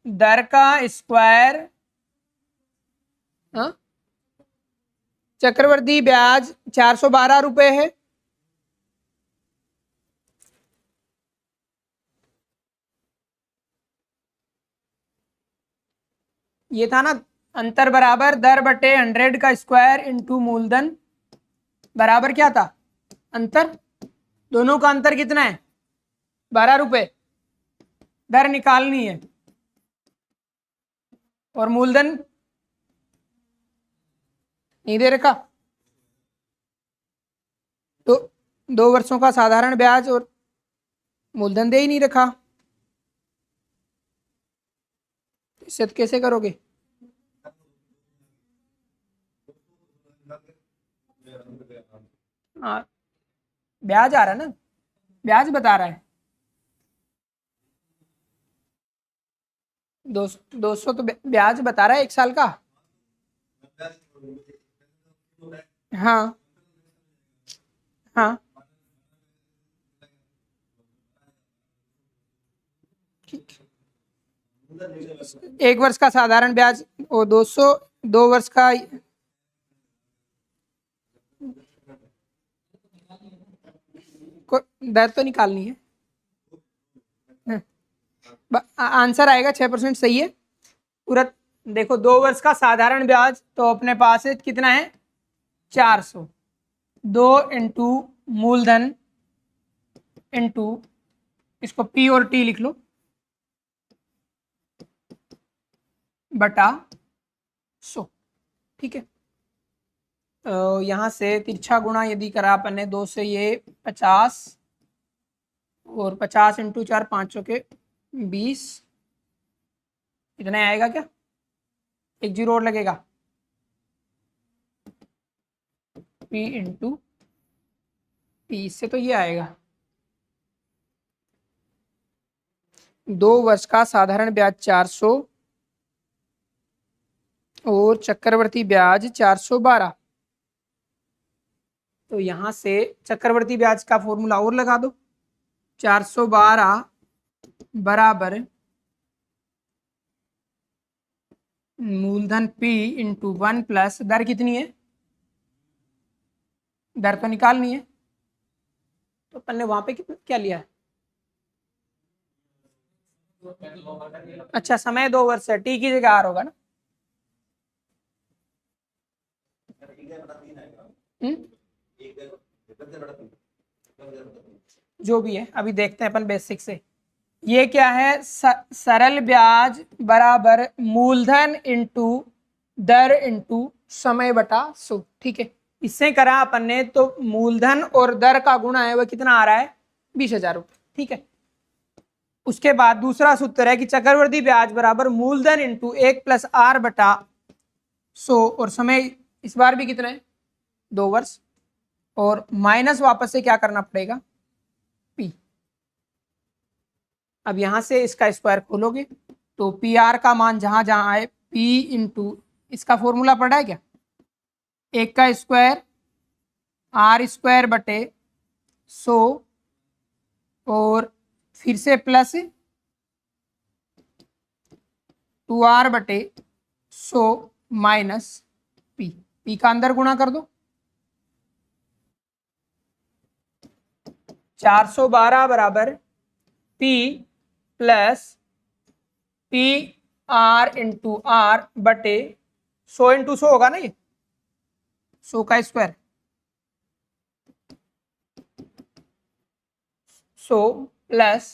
दर का स्क्वायर चक्रवृद्धि ब्याज 412 रुपए है। ये था ना अंतर बराबर दर बटे 100 का स्क्वायर इंटू मूलधन बराबर क्या था अंतर, दोनों का अंतर कितना है ₹12 दर निकालनी है और मूलधन नहीं दे रखा, तो 2 वर्षों का साधारण ब्याज और मूलधन दे ही नहीं रखा, इससे कैसे करोगे? हाँ, ब्याज आ रहा है ना, ब्याज बता रहा है 200 तो ब्याज बता रहा है 1 साल का। हाँ हाँ ठीक, 1 वर्ष का साधारण ब्याज वो 200, 2 वर्ष का दर तो निकालनी है। आंसर आएगा 6% सही है पूरा। देखो 2 वर्ष का साधारण ब्याज तो अपने पास है कितना है 400, 2 इंटू मूलधन इंटू इसको पी और टी लिख लो बटा 100, ठीक है। तो यहाँ से तिरछा गुणा यदि करा अपन ने 2 से ये 50 और 50 इंटू 4 500 के 20, इतना आएगा क्या? 1 जीरो और लगेगा, P इंटू P, इससे तो ये आएगा 2 वर्ष का साधारण ब्याज 400 और चक्रवर्ती ब्याज 412। तो यहां से चक्रवर्ती ब्याज का फॉर्मूला और लगा दो, 412 बराबर मूलधन P इंटू 1 प्लस दर कितनी है, दर तो निकालनी है, तो अपन ने वहां पे क्या लिया है? अच्छा, समय 2 वर्ष है, टी की जगह आर होगा ना। जो भी है अभी देखते हैं अपन बेसिक से। ये क्या है, सरल ब्याज बराबर मूलधन इंटू दर इंटू समय बटा 100, ठीक है। इससे करा अपन ने तो मूलधन और दर का गुणा है वो कितना आ रहा है 20,000 रुपये, ठीक है। उसके बाद दूसरा सूत्र है कि चक्रवर्ती ब्याज बराबर मूलधन इंटू 1 प्लस आर बटा 100 और समय इस बार भी कितना है 2 वर्ष, और माइनस वापस से क्या करना पड़ेगा P। अब यहां से इसका स्क्वायर खोलोगे तो पी आर का मान जहां जहां आए P इंटू इसका फॉर्मूला पढ़ा है क्या, 1 का स्क्वायर आर स्क्वायर बटे 100 और फिर से प्लस 2r बटे 100 माइनस P का अंदर गुणा कर दो, 412 बराबर P plus p r into r बटे 100 इंटू 100 होगा ना, ये 100 का स्क्वायर, 100 प्लस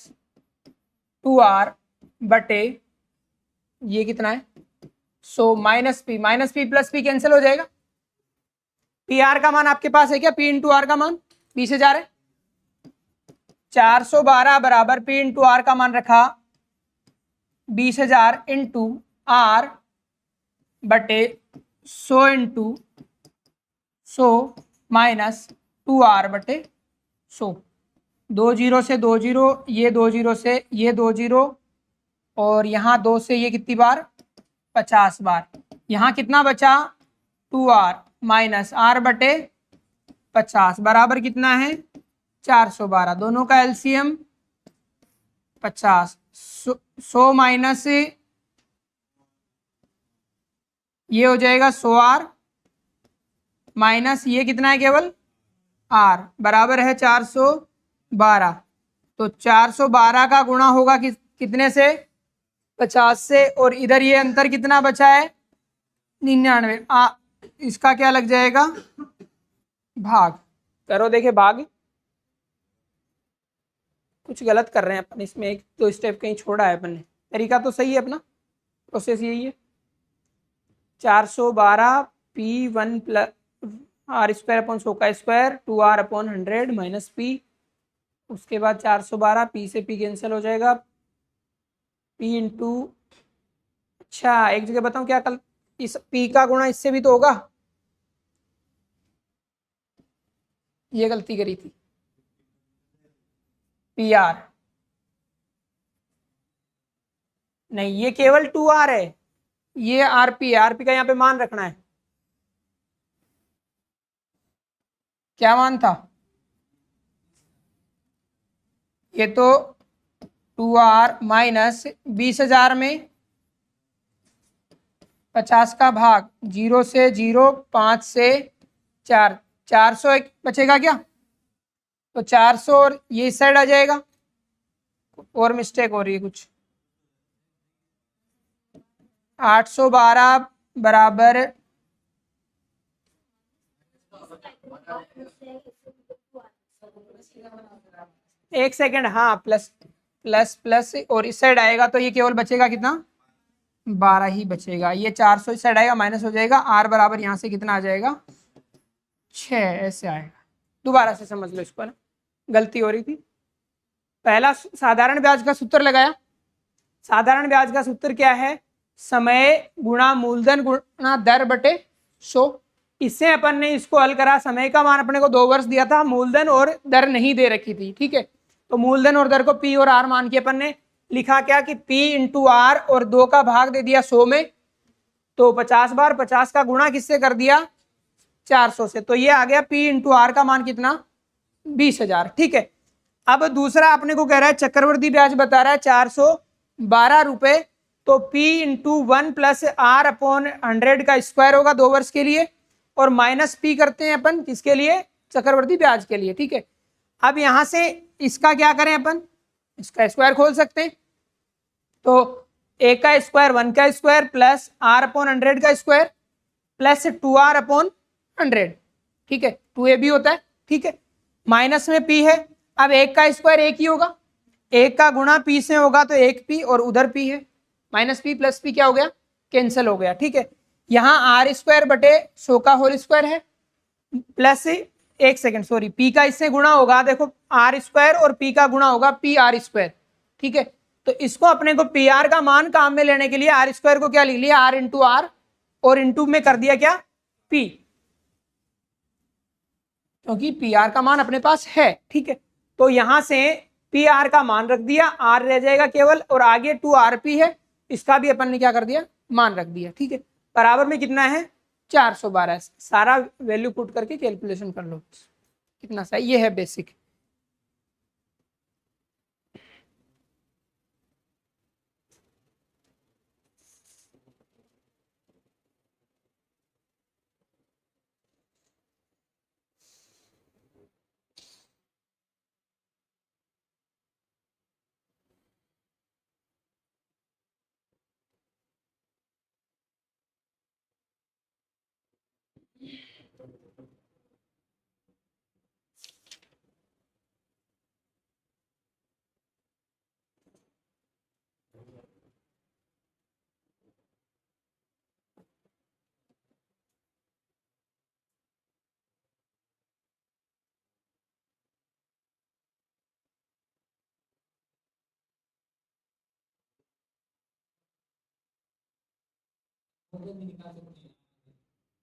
2r बटे ये कितना है 100 minus P plus P cancel हो जाएगा। पी आर का मान आपके पास है क्या, पी इंटू आर का मान 20,000 है, 412 बराबर पी इंटू आर का मान रखा 20,000 इंटू आर बटे 100 इंटू 100 माइनस 2r बटे 100, 2 जीरो से 2 जीरो, ये 2 जीरो से ये 2 जीरो, और यहाँ 2 से ये कितनी बार 50 बार, यहाँ कितना बचा 2r माइनस आर बटे 50 बराबर कितना है 412, दोनों का एलसीएम 50, 100 माइनस ये हो जाएगा 100r माइनस ये कितना है केवल r बराबर है 412, तो 412 का गुणा होगा कितने से 50 से, और इधर ये अंतर कितना बचा है 99, इसका क्या लग जाएगा भाग, करो देखे भाग, कुछ गलत कर रहे हैं अपन, इसमें एक दो स्टेप कहीं छोड़ा है अपन ने। तरीका तो सही है अपना, प्रोसेस यही है। 412 p one plus r square upon सौ का square 2r upon 100 minus P. उसके बाद 412 पी से पी कैंसिल हो जाएगा, पी इंटू, अच्छा एक जगह बताऊं क्या, कल इस पी का गुणा इससे भी तो होगा, ये गलती करी थी। पी आर नहीं, ये केवल 2r है, ये आरपी, आरपी का यहाँ पे मान रखना है। क्या मान था ये, तो 2r माइनस 20,000 में 50 का भाग, 0 से 0, 5 से 4, 400 एक बचेगा क्या, तो 400 और ये इस साइड आ जाएगा, और मिस्टेक हो रही है कुछ। 812 बराबर, एक सेकेंड, हाँ प्लस प्लस प्लस और इस साइड आएगा तो ये केवल बचेगा कितना, 12 ही बचेगा। ये 400 इस साइड आएगा, माइनस हो जाएगा, आर बराबर यहाँ से कितना आ जाएगा, 6, ऐसे आएगा। दोबारा से समझ लो इसको ना, गलती हो रही थी। पहला साधारण ब्याज का सूत्र लगाया। साधारण ब्याज का सूत्र क्या है, समय गुणा मूलधन गुणा दर बटे 100। इससे अपन ने इसको हल करा, समय का मान अपने को 2 वर्ष दिया था, मूलधन और दर नहीं दे रखी थी, ठीक है। तो मूलधन और दर को पी और आर मान के अपन ने लिखा क्या कि पी इंटू आर, और 2 का भाग दे दिया 100 में, तो 50 बार 50 का गुणा किससे कर दिया, 400 से, तो ये आ गया पी इंटू आर का मान कितना, 20,000, ठीक है। अब दूसरा अपने को कह रहा है चक्रवृद्धि ब्याज बता रहा है 412 रुपए, तो P into 1 plus r upon 100 का स्क्वायर होगा 2 वर्ष के लिए, और माइनस पी करते हैं अपन किसके लिए, चक्रवृद्धि ब्याज के लिए, ठीक है। अब यहां से इसका क्या करें अपन, इसका स्क्वायर खोल सकते हैं, तो ए का स्क्वायर 1 का स्क्वायर प्लस आर अपॉन 100 का स्क्वायर प्लस 2r अपॉन 100, ठीक है, 2a भी होता है, ठीक है। माइनस में p है, अब एक का स्क्वायर एक ही होगा, एक का गुणा p से होगा तो एक p, और उधर p है, माइनस p प्लस p क्या हो गया, कैंसिल हो गया, ठीक है। यहाँ आर स्क्वायर बटे 100 का होल स्क्वायर है, प्लस, एक सेकेंड सॉरी, p का इससे गुणा होगा, देखो आर स्क्वायर और p का गुणा होगा पी आर स्क्वायर, ठीक है। तो इसको अपने को पी आर का मान काम में लेने के लिए आर स्क्वायर को क्या लिख लिया, आर इंटू आर, और इंटू में कर दिया क्या, p, क्योंकि पी आर का मान अपने पास है, ठीक है। तो यहां से पी आर का मान रख दिया, आर रह जाएगा केवल, और आगे 2rp है, इसका भी अपन ने क्या कर दिया, मान रख दिया, ठीक है। बराबर में कितना है, 412, सारा वैल्यू पुट करके कैलकुलेशन कर लो कितना सही, ये है बेसिक।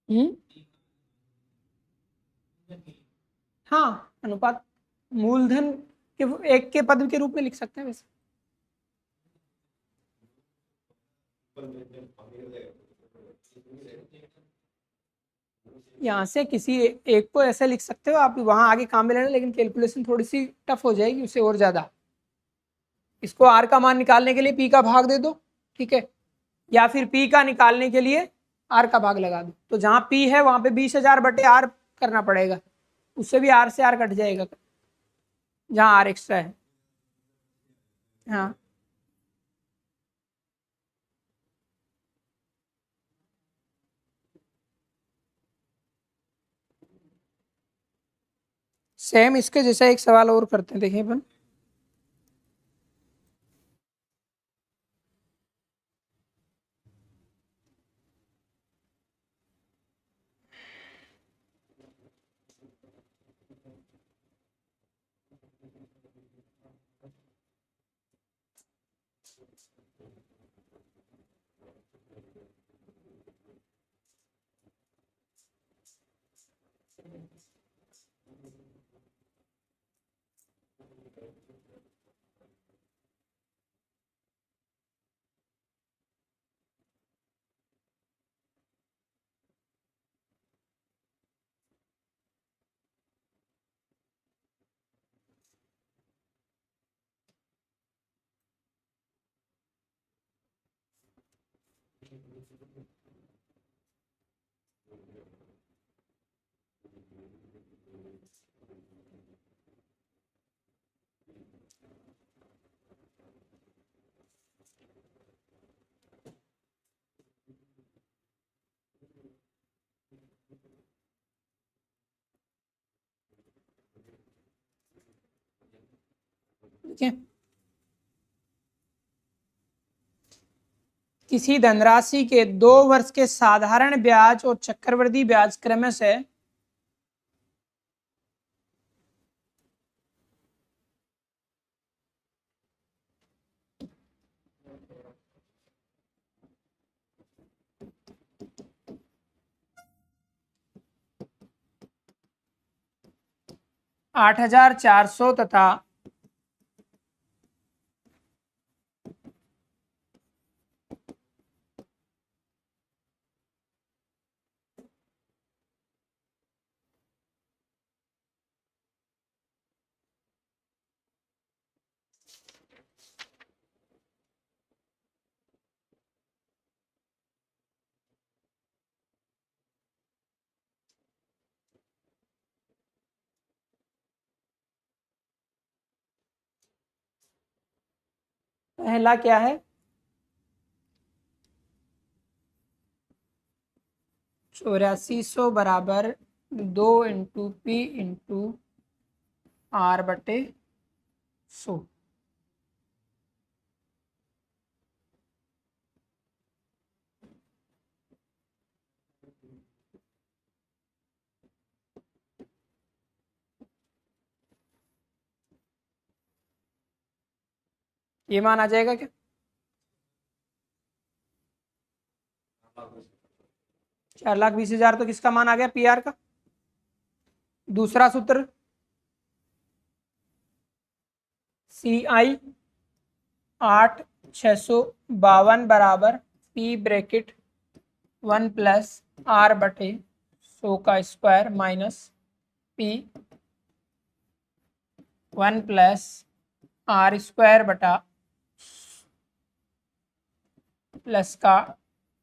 हम्म, हाँ अनुपात मूलधन के एक के पद के रूप में लिख सकते हैं वैसे। यहाँ से किसी एक को ऐसे लिख सकते हो आप, वहां आगे काम में लेना, लेकिन कैलकुलेशन थोड़ी सी टफ हो जाएगी उससे और ज्यादा। इसको आर का मान निकालने के लिए पी का भाग दे दो, ठीक है, या फिर पी का निकालने के लिए आर का भाग लगा दो, तो जहां पी है वहां पे 20,000 बटे आर करना पड़ेगा, उससे भी आर से आर कट जाएगा जहां आर एक्स्ट्रा है। हाँ सेम इसके जैसा एक सवाल और करते हैं, देखें अपन। ठीक है। किसी धनराशि के 2 वर्ष के साधारण ब्याज और चक्रवृद्धि ब्याज क्रमशः से 8,400 तथा 1 क्या है 8400 बराबर 2 इंटू पी इंटू आर बटे 100। ये मान आ जाएगा क्या? 4,20,000 तो किसका मान आ गया? पी आर का। दूसरा सूत्र सी आई 8,652 बराबर पी ब्रैकेट 1 प्लस आर बटे 100 का square minus p 1 plus r square बटा प्लस का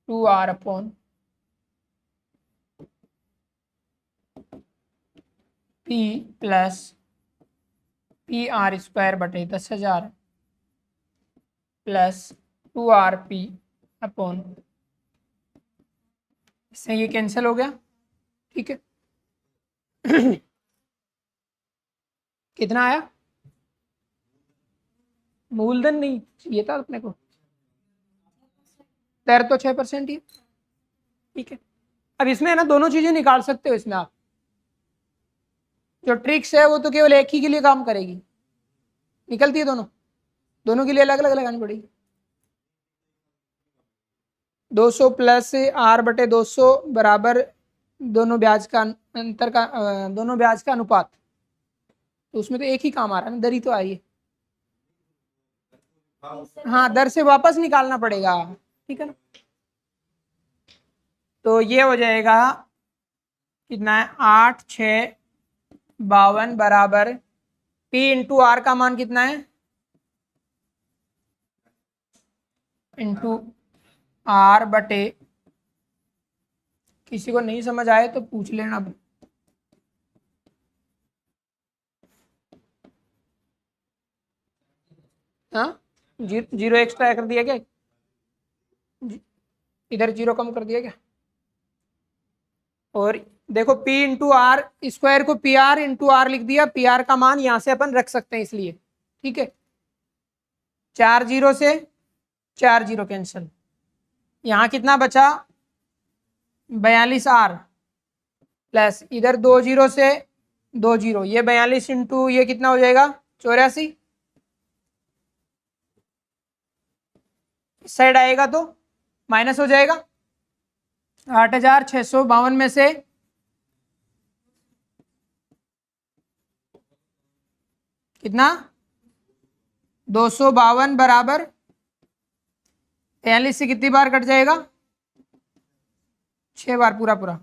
2r upon p plus p r square बटे 10,000 प्लस 2rp अपॉन, इससे ये कैंसिल हो गया। ठीक है। कितना आया? मूलधन नहीं चाहिए था अपने को, दर तो 6% ही। ठीक है। अब इसमें है ना दोनों चीजें निकाल सकते हो इसमें आप। जो ट्रिक्स है वो तो केवल एक ही के लिए काम करेगी, निकलती है दोनों, दोनों के लिए अलग अलग लगानी पड़ेगी। 200 प्लस आर बटे 200 बराबर दोनों ब्याज का अंतर का दोनों ब्याज का अनुपात, तो उसमें तो एक ही काम आ रहा है ना, दर ही तो आई है। हाँ, दर से वापस निकालना पड़ेगा। ठीक है ना। तो ये हो जाएगा कितना है 8,652 बराबर पी इंटू आर का मान कितना है इंटू आर बटे, किसी को नहीं समझ आए तो पूछ लेना। हाँ, जीरो एक्स्ट्रा कर दिया क्या? इधर जीरो कम कर दिया क्या? और देखो P इंटू आर स्क्वायर को पी आर इंटू आर लिख दिया, पी आर का मान यहां से अपन रख सकते हैं इसलिए। ठीक है। 4 जीरो से 4 जीरो कैंसिल, यहां कितना बचा 42R प्लस इधर 2 जीरो से 2 जीरो, ये 42 इंटू ये कितना हो जाएगा 84। इस साइड आएगा तो माइनस हो जाएगा। 8,652 में से कितना 252 बराबर 43 से कितनी बार कट जाएगा 6 बार पूरा पूरा,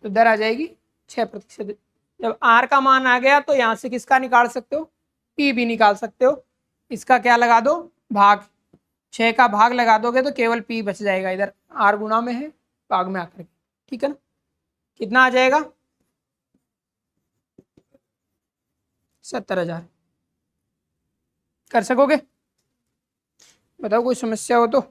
तो इधर आ जाएगी 6%। जब आर का मान आ गया तो यहां से किसका निकाल सकते हो, पी भी निकाल सकते हो। इसका क्या लगा दो भाग, 6 का भाग लगा दोगे तो केवल पी बच जाएगा, इधर आर गुणा में है भाग में आकर के, ठीक है ना। कितना आ जाएगा 70,000। कर सकोगे, बताओ कोई समस्या हो तो।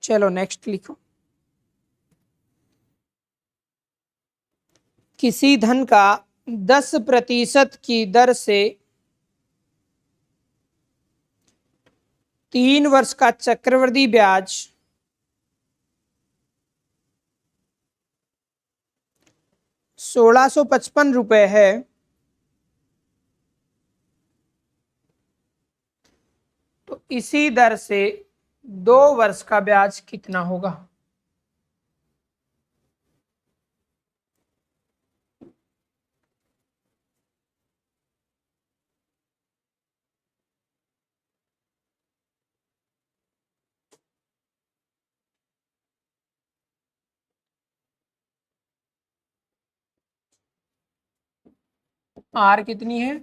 चलो नेक्स्ट लिखो। किसी धन का 10% की दर से 3 वर्ष का चक्रवृद्धि ब्याज 1,655 रुपए है, तो इसी दर से 2 वर्ष का ब्याज कितना होगा। आर कितनी है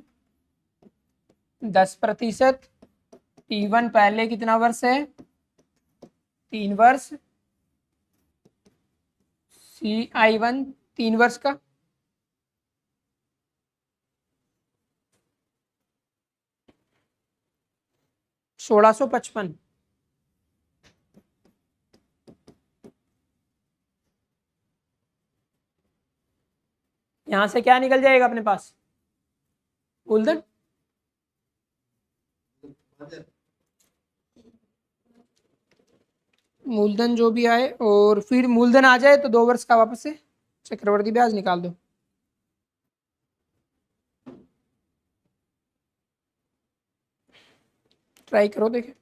10%, T1 पहले कितना वर्ष है 3 वर्ष, CI1 3 वर्ष का, $1,655। यहां से क्या निकल जाएगा अपने पास मूलधन, मूलधन जो भी आए, और फिर मूलधन आ जाए तो 2 वर्ष का वापस से चक्रवर्ती ब्याज निकाल दो। ट्राई करो देखे।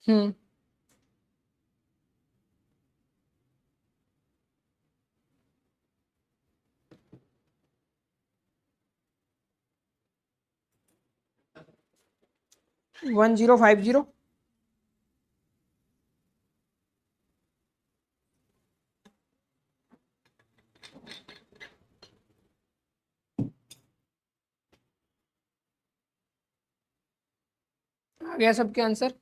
हम्म, वन 1050। आ गया सबके आंसर,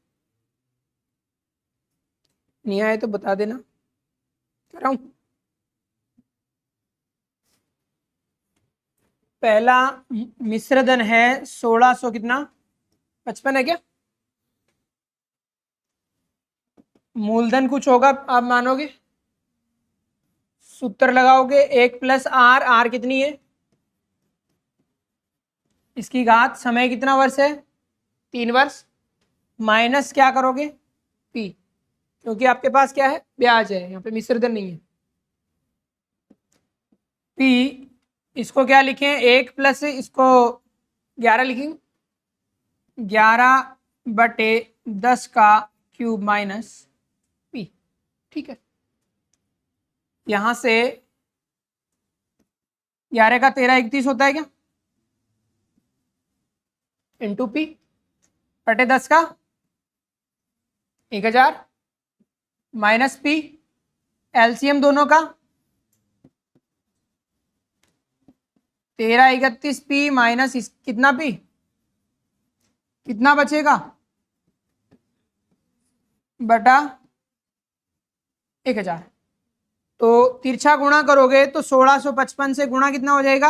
नहीं आए तो बता देना, कराऊं। पहला मिश्रधन है 1600 कितना 55 है क्या, मूलधन कुछ होगा आप मानोगे, सूत्र लगाओगे 1 + आर कितनी है इसकी घात, समय कितना वर्ष है 3 वर्ष, माइनस क्या करोगे पी, क्योंकि आपके पास क्या है ब्याज है, यहाँ पे मिश्रधन नहीं है। पी इसको क्या लिखें 1 प्लस इसको 11 लिखेंगे, 11/10 का क्यूब माइनस पी, ठीक है। यहां से 11 का 13 31 होता है क्या, इंटू पी बटे 10 का 1000 माइनस पी, एलसीएम दोनों का 13 31 पी माइनस कितना पी, कितना बचेगा बटा 1000। तो तिरछा गुणा करोगे तो 1655 से गुणा कितना हो जाएगा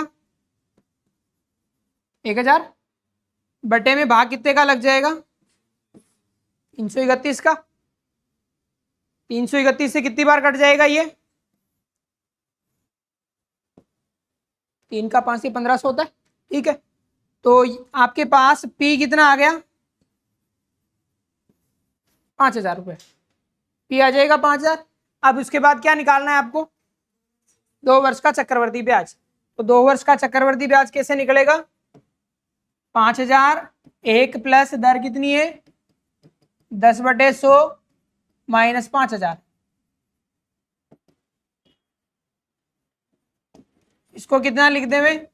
1000, बटे में भाग कितने का लग जाएगा 331 का, 331 से कितनी बार कट जाएगा ये? 3 का 5 से 1500 होता है, ठीक है। तो आपके पास P कितना आ गया? 5000 रुपये। P आ जाएगा 5000। अब उसके बाद क्या निकालना है आपको? 2 वर्ष का चक्रवर्ती ब्याज। तो 2 वर्ष का चक्रवर्ती ब्याज कैसे निकलेगा? 5000 1 प्लस दर कितनी है? 10/100 माइनस 5000। इसको कितना लिख दे में?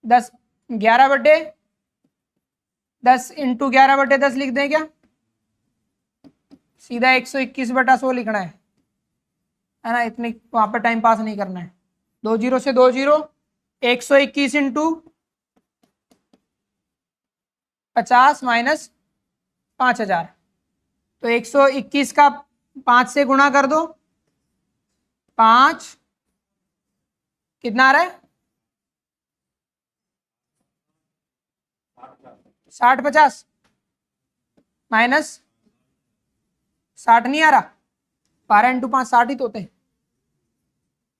11/10 इंटू 11/10 लिख दें क्या? सीधा 121/100 लिखना है ना? इतने वहां पर टाइम पास नहीं करना है। 2 जीरो से 2 जीरो, 121 इंटू 50 माइनस 5000। तो 121 का 5 से गुणा कर दो, 5 कितना आ रहा है? 60/50 माइनस 60 नहीं आ रहा। 12 इंटू 5 60 ही तो होते हैं,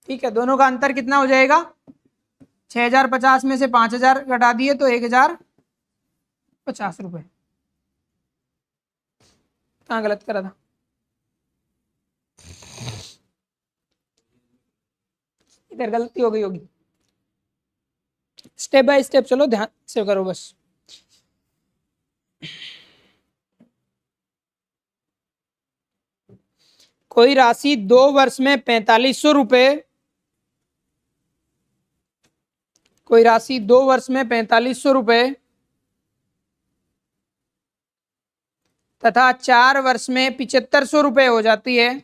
ठीक है। दोनों का अंतर कितना हो जाएगा? 6050 में से 5000 घटा दिए तो 1050 रुपये। कहाँ गलत करा था? इधर गलती हो गई होगी। स्टेप बाय स्टेप चलो, ध्यान से करो बस। कोई राशि 2 वर्ष में 4500 रुपये, कोई राशि 2 वर्ष में 4500 रुपये तथा 4 वर्ष में 7500 रुपये हो जाती है।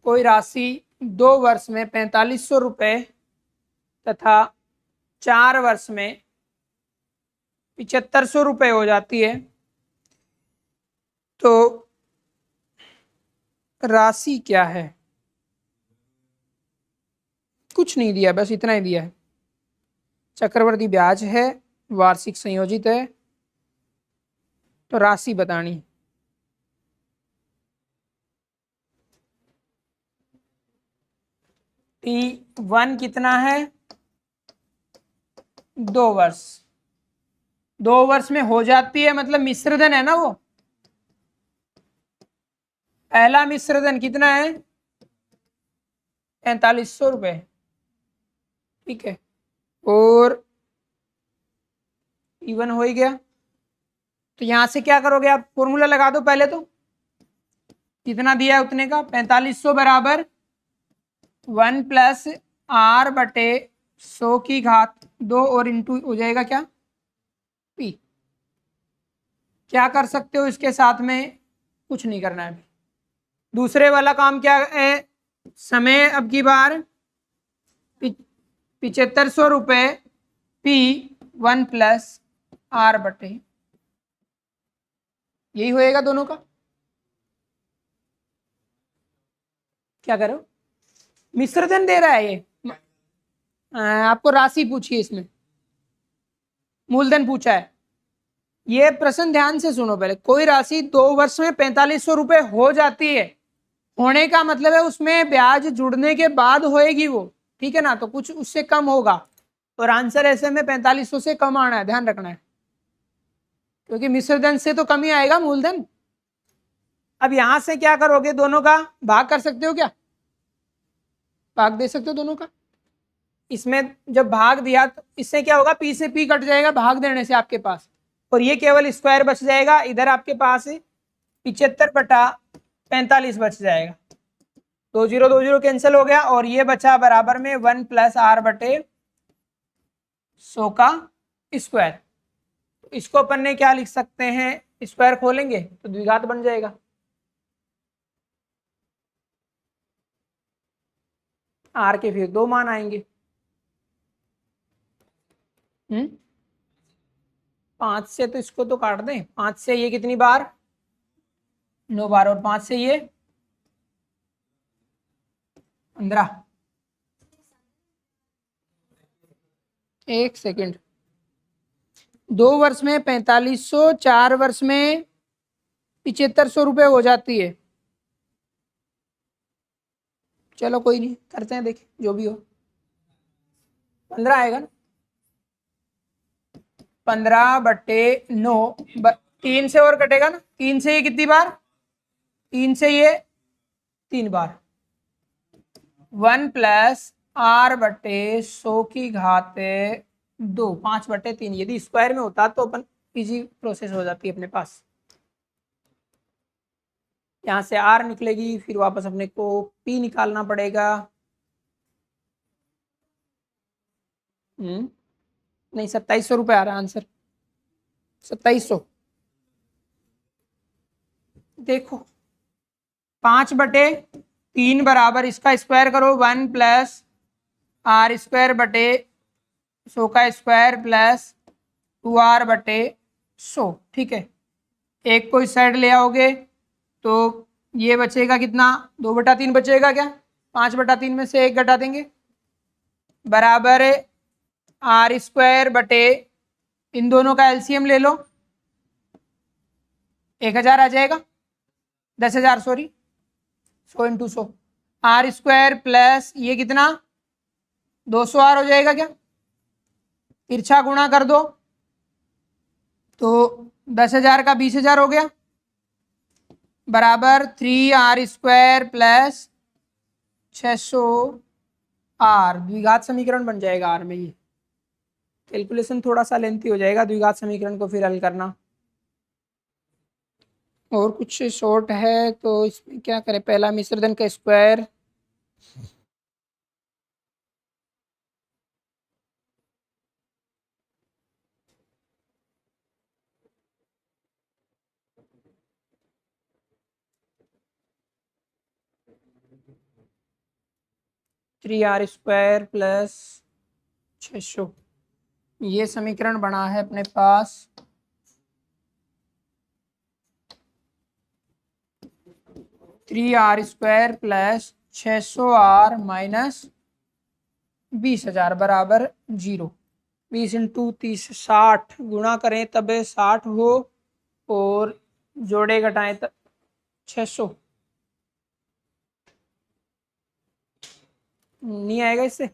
कोई राशि 2 वर्ष में 4500 रुपये तथा 4 वर्ष में 7500 रुपये हो जाती है, तो राशि क्या है? कुछ नहीं दिया, बस इतना ही दिया है। चक्रवर्ती ब्याज है, वार्षिक संयोजित है, तो राशि बतानी। T1 कितना है? 2 वर्ष। 2 वर्ष में हो जाती है मतलब मिश्रधन है ना वो। पहला मिश्रधन कितना है? 4500 रुपये, ठीक है। और T1 हो ही गया। तो यहां से क्या करोगे आप? फॉर्मूला लगा दो पहले तो। कितना दिया है उतने का? 4500 बराबर 1 प्लस R/100 की घात 2 और इंटू हो जाएगा क्या? P। क्या कर सकते हो इसके साथ में? कुछ नहीं करना है। दूसरे वाला काम क्या है? समय अब की बार 7500 रुपये P1 प्लस R/, यही होएगा दोनों का। क्या करो? मिश्रधन दे रहा है ये। आपको राशि पूछी है, इसमें मूलधन पूछा है। ये प्रश्न ध्यान से सुनो पहले। कोई राशि 2 वर्ष में 4500 रुपये हो जाती है, होने का मतलब है उसमें ब्याज जुड़ने के बाद होएगी वो, ठीक है ना? तो कुछ उससे कम होगा, और आंसर ऐसे में 4500 से कम आना है, ध्यान रखना है, क्योंकि मिश्रधन से तो कम ही आएगा मूलधन। अब यहां से क्या करोगे? दोनों का भाग कर सकते हो क्या? भाग दे सकते हो दोनों का। इसमें जब भाग दिया तो इससे क्या होगा? P से P कट जाएगा भाग देने से आपके पास, और ये केवल स्क्वायर बच जाएगा। इधर आपके पास 75/45 बच जाएगा। 2 जीरो 2 जीरो कैंसिल हो गया, और ये बचा बराबर में 1 प्लस R/100 का स्क्वायर। इसको अपन ने क्या लिख सकते हैं? स्क्वायर खोलेंगे तो द्विघात बन जाएगा। R के फिर 2 मान आएंगे। 5 से तो इसको तो काट दें। 5 से ये कितनी बार? 9 बार, और 5 से ये 15। एक सेकंड। 2 वर्ष में 4500, 4 वर्ष में ₹7500 हो जाती है। चलो कोई नहीं, करते हैं, देखें जो भी हो। 15 आएगा ना, 15/9, 3 से और कटेगा ना, 3 से ये कितनी बार, 3 से ये 3 बार, 1 + r/100⁵ 2, 5/3। यदि स्क्वायर में होता तो अपन इजी प्रोसेस हो जाती है अपने पास। यहाँ से r निकलेगी, फिर वापस अपने को p निकालना पड़ेगा। नहीं, ₹2700 आ रहा है आंसर, 2700। देखो 5/3 बराबर इसका स्क्वायर करो, 1 + r² / 100² + 2r/100। ठीक है, एक को इस साइड ले आओगे तो ये बचेगा कितना, 2/3 बचेगा क्या, 5/3 में से 1 घटा देंगे, बराबर r²/, इन दोनों का एलसीएम ले लो, 1000 आ जाएगा, 10,000 सॉरी, 100 × 100, r² + ये कितना 200r हो जाएगा क्या, तिरछा गुणा कर दो तो 10,000 का 20,000 हो गया, बराबर 3r² + 600r। द्विघात समीकरण बन जाएगा आर में। ये कैलकुलेशन थोड़ा सा लेंथी हो जाएगा, द्विघात समीकरण को फिर हल करना। और कुछ शॉर्ट है तो इसमें क्या करें, पहला मिश्रधन का स्क्वायर, (3r² + 600), ये समीकरण बना है अपने पास। (3r² + 600r - 20,000 बराबर 0। 20 × 30 60, गुणा करें तब 60 हो, और जोड़े घटाएं तब 600 नहीं आएगा इससे।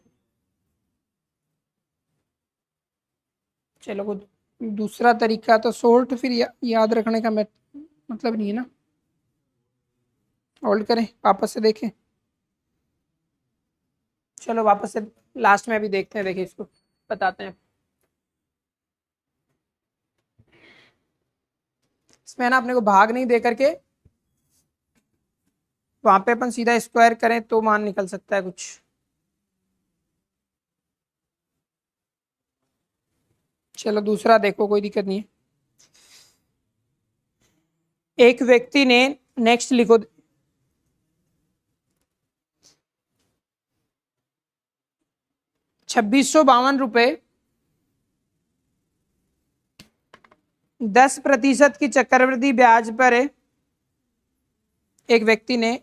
चलो कुछ दूसरा तरीका तो सोल्ट फिर याद रखने का मतलब नहीं है ना। होल्ड करें, वापस से देखें, चलो वापस से लास्ट में भी देखते हैं, देखिए इसको बताते हैं। इसमें ना अपने को भाग नहीं दे करके वहां पे अपन सीधा स्क्वायर करें तो मान निकल सकता है कुछ। चलो दूसरा देखो, कोई दिक्कत नहीं है। एक व्यक्ति ने, नेक्स्ट लिखो, ₹2652 10% की चक्रवृद्धि ब्याज पर एक व्यक्ति ने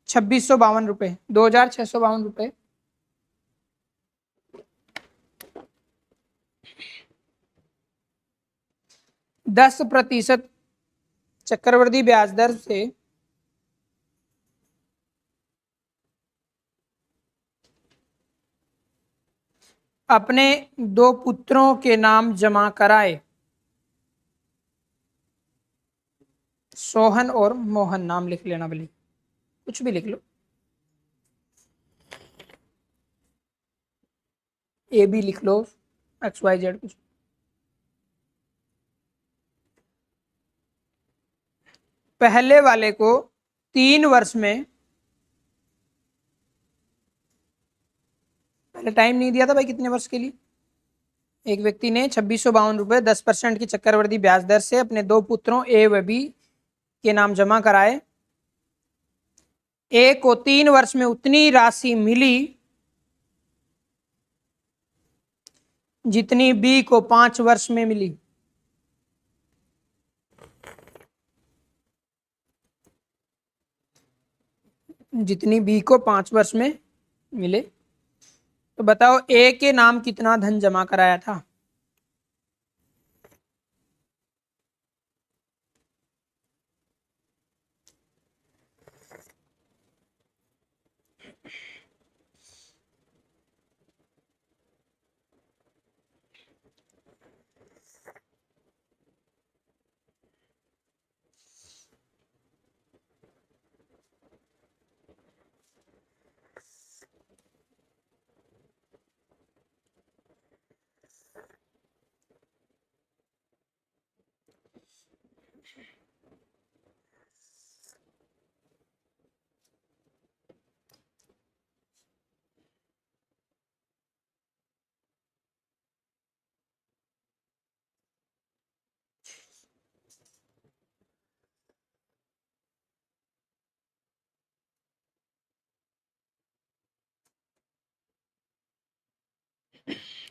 ₹2652, ₹2,652 10% चक्रवृद्धि ब्याज दर से अपने 2 पुत्रों के नाम जमा कराए। सोहन और मोहन, नाम लिख लेना भले, कुछ भी लिख लो, ए बी लिख लो, XYZ कुछ। पहले वाले को 3 वर्ष में, पहले टाइम नहीं दिया था भाई कितने वर्ष के लिए। एक व्यक्ति ने ₹2652 10% की चक्रवृद्धि ब्याज दर से अपने 2 पुत्रों ए व बी के नाम जमा कराए। ए को 3 वर्ष में उतनी राशि मिली जितनी बी को 5 वर्ष में मिली। जितनी बी को 5 वर्ष में मिले, तो बताओ ए के नाम कितना धन जमा कराया था।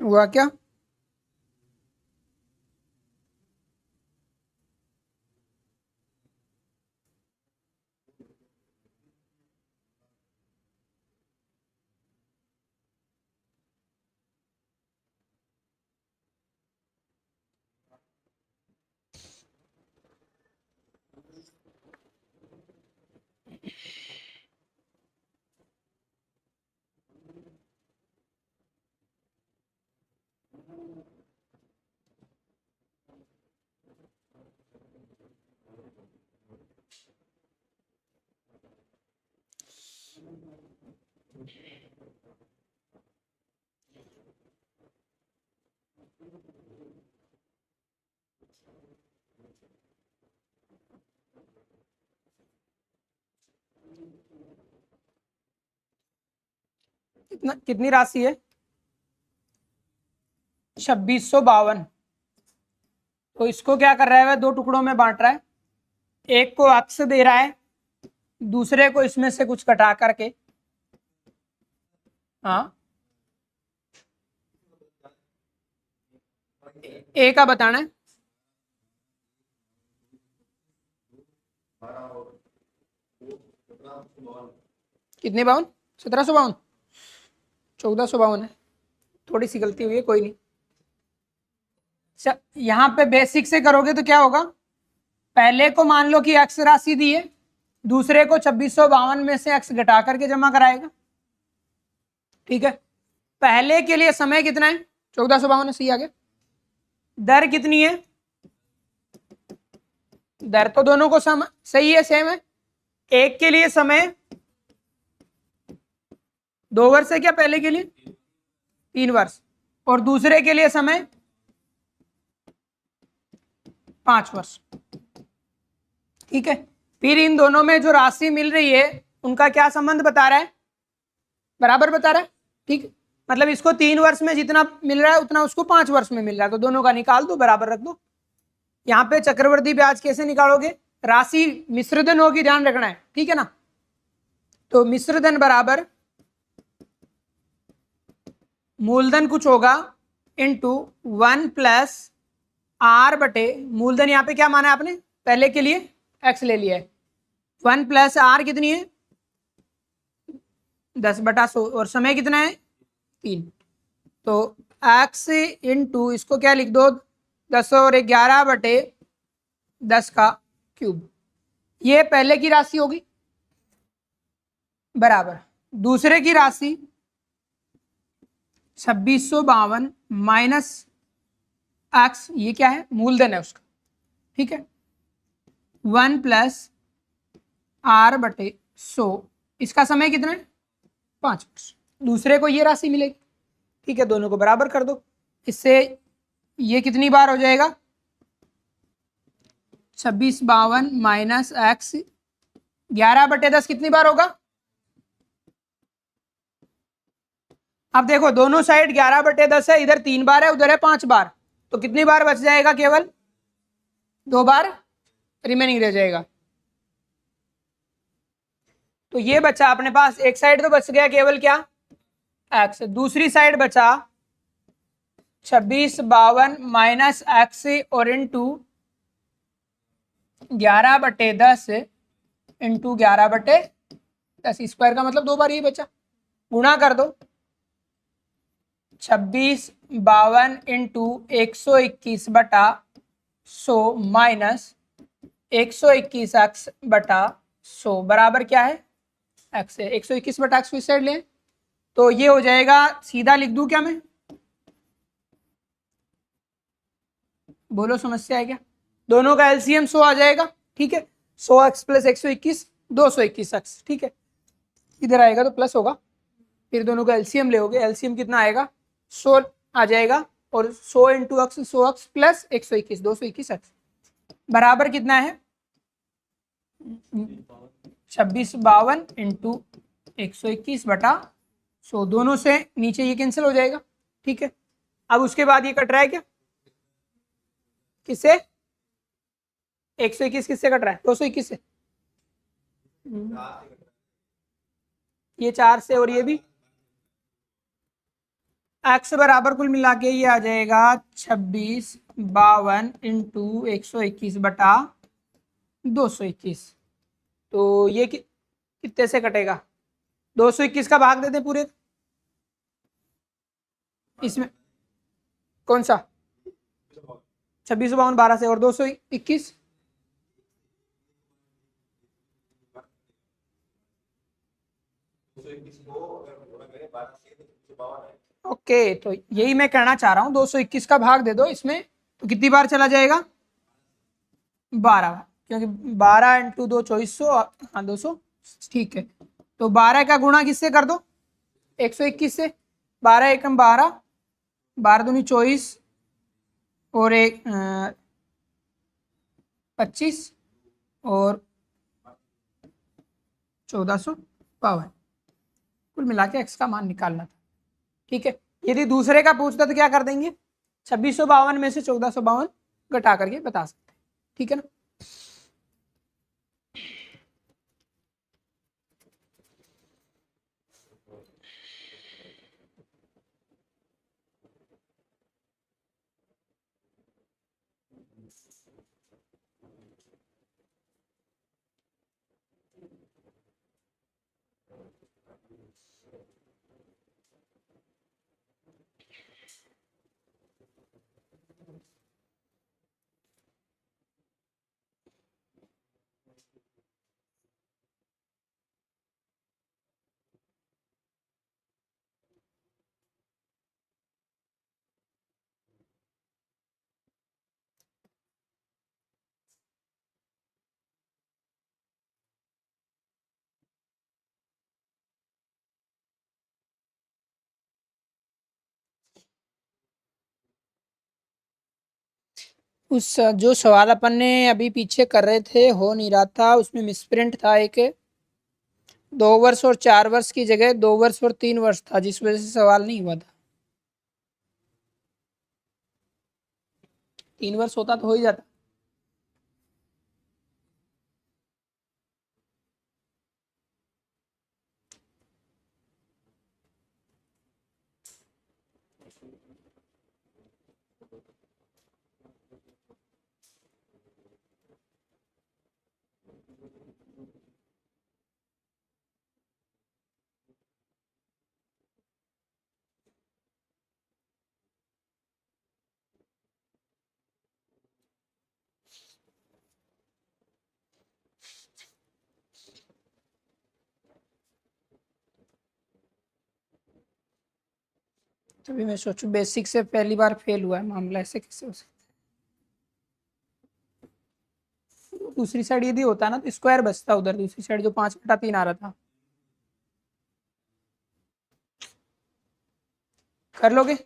हुआ क्या? कितना, कितनी राशि है? 2652। तो इसको क्या कर रहा है वह, दो टुकड़ों में बांट रहा है। एक को अक्स दे रहा है, दूसरे को इसमें से कुछ कटा करके, हाँ ए का बताना है। कितने बावन? 1752, 1452 है, थोड़ी सी गलती हुई है, कोई नहीं। यहाँ पे बेसिक से करोगे तो क्या होगा, पहले को मान लो कि एक्स राशि दी है, दूसरे को 2652 में से एक्स घटा करके जमा कराएगा। ठीक है, पहले के लिए समय कितना है? 1452 सही आ गया। दर कितनी है? दर तो दोनों को सही है, सेम है। एक के लिए समय 2 वर्ष है क्या, पहले के लिए 3 वर्ष, और दूसरे के लिए समय 5 वर्ष। ठीक है, फिर इन दोनों में जो राशि मिल रही है उनका क्या संबंध बता रहा है? बराबर बता रहा है। ठीक है, मतलब इसको 3 वर्ष में जितना मिल रहा है उतना उसको 5 वर्ष में मिल रहा है, तो दोनों का निकाल दो, बराबर रख दो। यहाँ पे चक्रवृद्धि ब्याज कैसे निकालोगे? राशि मिश्रधन होगी, ध्यान रखना है, ठीक है ना। तो मिश्रधन बराबर मूलधन कुछ होगा इंटू 1 प्लस आर बटे, मूलधन यहाँ पे क्या माना है आपने, पहले के लिए एक्स ले लिया है, 1 प्लस आर कितनी है 10/100, और समय कितना है 3, तो एक्स इंटू इसको क्या लिख दो 10 और 11/10 का क्यूब। ये पहले की राशि होगी, बराबर दूसरे की राशि 2652 माइनस एक्स, ये क्या है, मूलधन है उसका। ठीक है, 1 प्लस आर बटे 100, इसका समय कितना है 5 वर्ष, दूसरे को ये राशि मिलेगी। ठीक है, दोनों को बराबर कर दो, इससे ये कितनी बार हो जाएगा 2652 माइनस एक्स 11/10 कितनी बार होगा? अब देखो दोनों साइड 11/10 है, इधर 3 बार है, उधर है 5 बार, तो कितनी बार बच जाएगा, केवल 2 बार रिमेनिंग रह जाएगा। तो ये बचा अपने पास, एक साइड तो बच गया केवल क्या एक्स, दूसरी साइड बचा 2652 माइनस एक्स और इंटू 11/10 इंटू 11/10, स्क्वायर का मतलब 2 बार ये बचा, गुणा कर दो 2652 इंटू 121/100 माइनस 121x/100 बराबर क्या है एक्स है। 121/100 इस साइड लें तो ये हो जाएगा, सीधा लिख दूं क्या मैं, बोलो समस्या है क्या? दोनों का एलसीएम 100 आ जाएगा। ठीक है, 100x प्लस 121 221x। ठीक है, इधर आएगा तो प्लस होगा, फिर दोनों का एलसीएम लेओगे, एलसीएम कितना आएगा 100 आ जाएगा, और 100 into x 100x plus 121 221x बराबर कितना है 2652 इंटू 121/100, दोनों से नीचे ये कैंसिल हो जाएगा। ठीक है, अब उसके बाद ये कट रहा है क्या, किससे 121 किससे कट रहा है 221 से, ये 4 से, और ये भी एक्स बराबर कुल मिला के ये आ जाएगा 2652 इंटू 121 बटा 221। तो ये कितने से कटेगा? 221 का भाग दे दे पूरे इसमें। कौन सा? 2652 12 से और 221। ओके, तो यही मैं कहना चाह रहा हूँ, 221 का भाग दे दो इसमें, तो कितनी बार चला जाएगा? 12 बार, क्योंकि 12 इंटू 2 2400, हाँ 200, ठीक है। तो 12 का गुणा किससे कर दो? 121 से। 12 एकम 12, 12 दूनी 24 और एक 25 और 1452, कुल मिला के एक्स का मान निकालना था। ठीक है, यदि दूसरे का पूछता तो क्या कर देंगे? 2652 में से 1452 घटा करके बता सकते हैं। ठीक है ना? उस जो सवाल अपन ने अभी पीछे कर रहे थे, हो नहीं रहा था, उसमें मिसप्रिंट था एक, 2 वर्ष और 4 वर्ष की जगह 2 वर्ष और 3 वर्ष था, जिस वजह से सवाल नहीं हुआ था। 3 वर्ष होता तो हो ही जाता। तभी मैं सोचूं बेसिक से पहली बार फेल हुआ है मामला, ऐसे कैसे हो सकता है? दूसरी साइड यदि होता ना तो स्क्वायर बचता उधर, दूसरी साइड जो 5/3 आ रहा था। कर लोगे?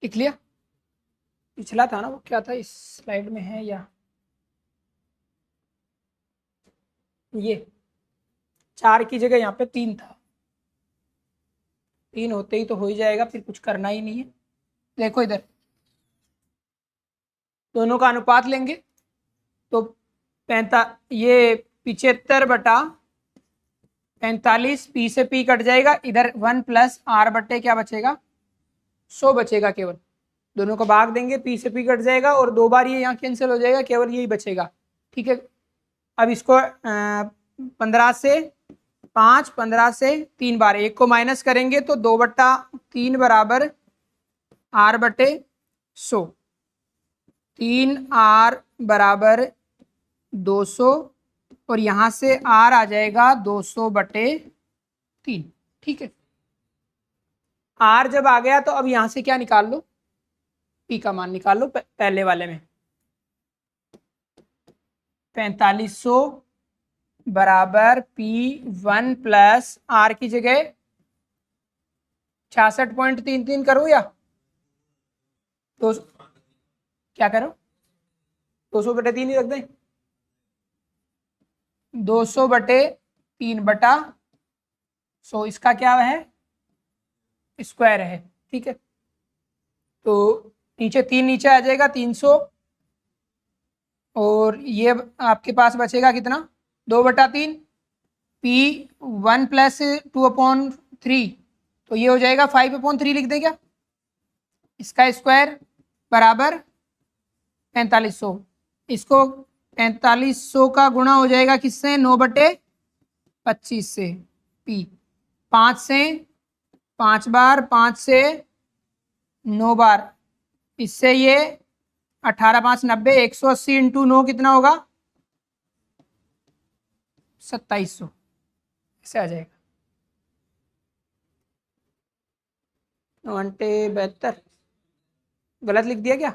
लिख लिया? पिछला था ना वो, क्या था, इस स्लाइड में है या ये? 4 की जगह यहाँ पे 3 था। 3 होते ही तो हो ही जाएगा, फिर कुछ करना ही नहीं है। देखो इधर, दोनों का अनुपात लेंगे तो ये 75/45, पी से पी कट जाएगा, इधर 1 प्लस आर बट्टे क्या बचेगा? 100 बचेगा केवल। दोनों को भाग देंगे, पी से पी कट जाएगा और 2 बार ये यहाँ कैंसिल हो जाएगा, केवल यही बचेगा। ठीक है, अब इसको 15 से 5 15 से 3 बार, एक को माइनस करेंगे तो 2/3 बराबर r/100, 3r बराबर 200 और यहाँ से r आ जाएगा 200/3। ठीक है, r जब आ गया तो अब यहाँ से क्या निकाल लो, p का मान निकाल लो। पहले वाले में 4500 बराबर P1 प्लस r की जगह 66.33 करूँ या 200, क्या करो 200/3 ही रख दें, 200/3/100, इसका क्या है स्क्वायर है। ठीक है, तो नीचे 3 नीचे आ जाएगा 300 और ये आपके पास बचेगा कितना 2/3, P1 प्लस 2/3, तो ये हो जाएगा 5/3 लिख दें क्या, इसका स्क्वायर बराबर 4500। इसको 4500 का गुणा हो जाएगा किससे 9/25 से, P 5 से 5 बार, 5 से 9 बार, इससे ये 18 5 90, 180 इंटू 9 कितना होगा 2700, ऐसे आ जाएगा 92। गलत लिख दिया क्या,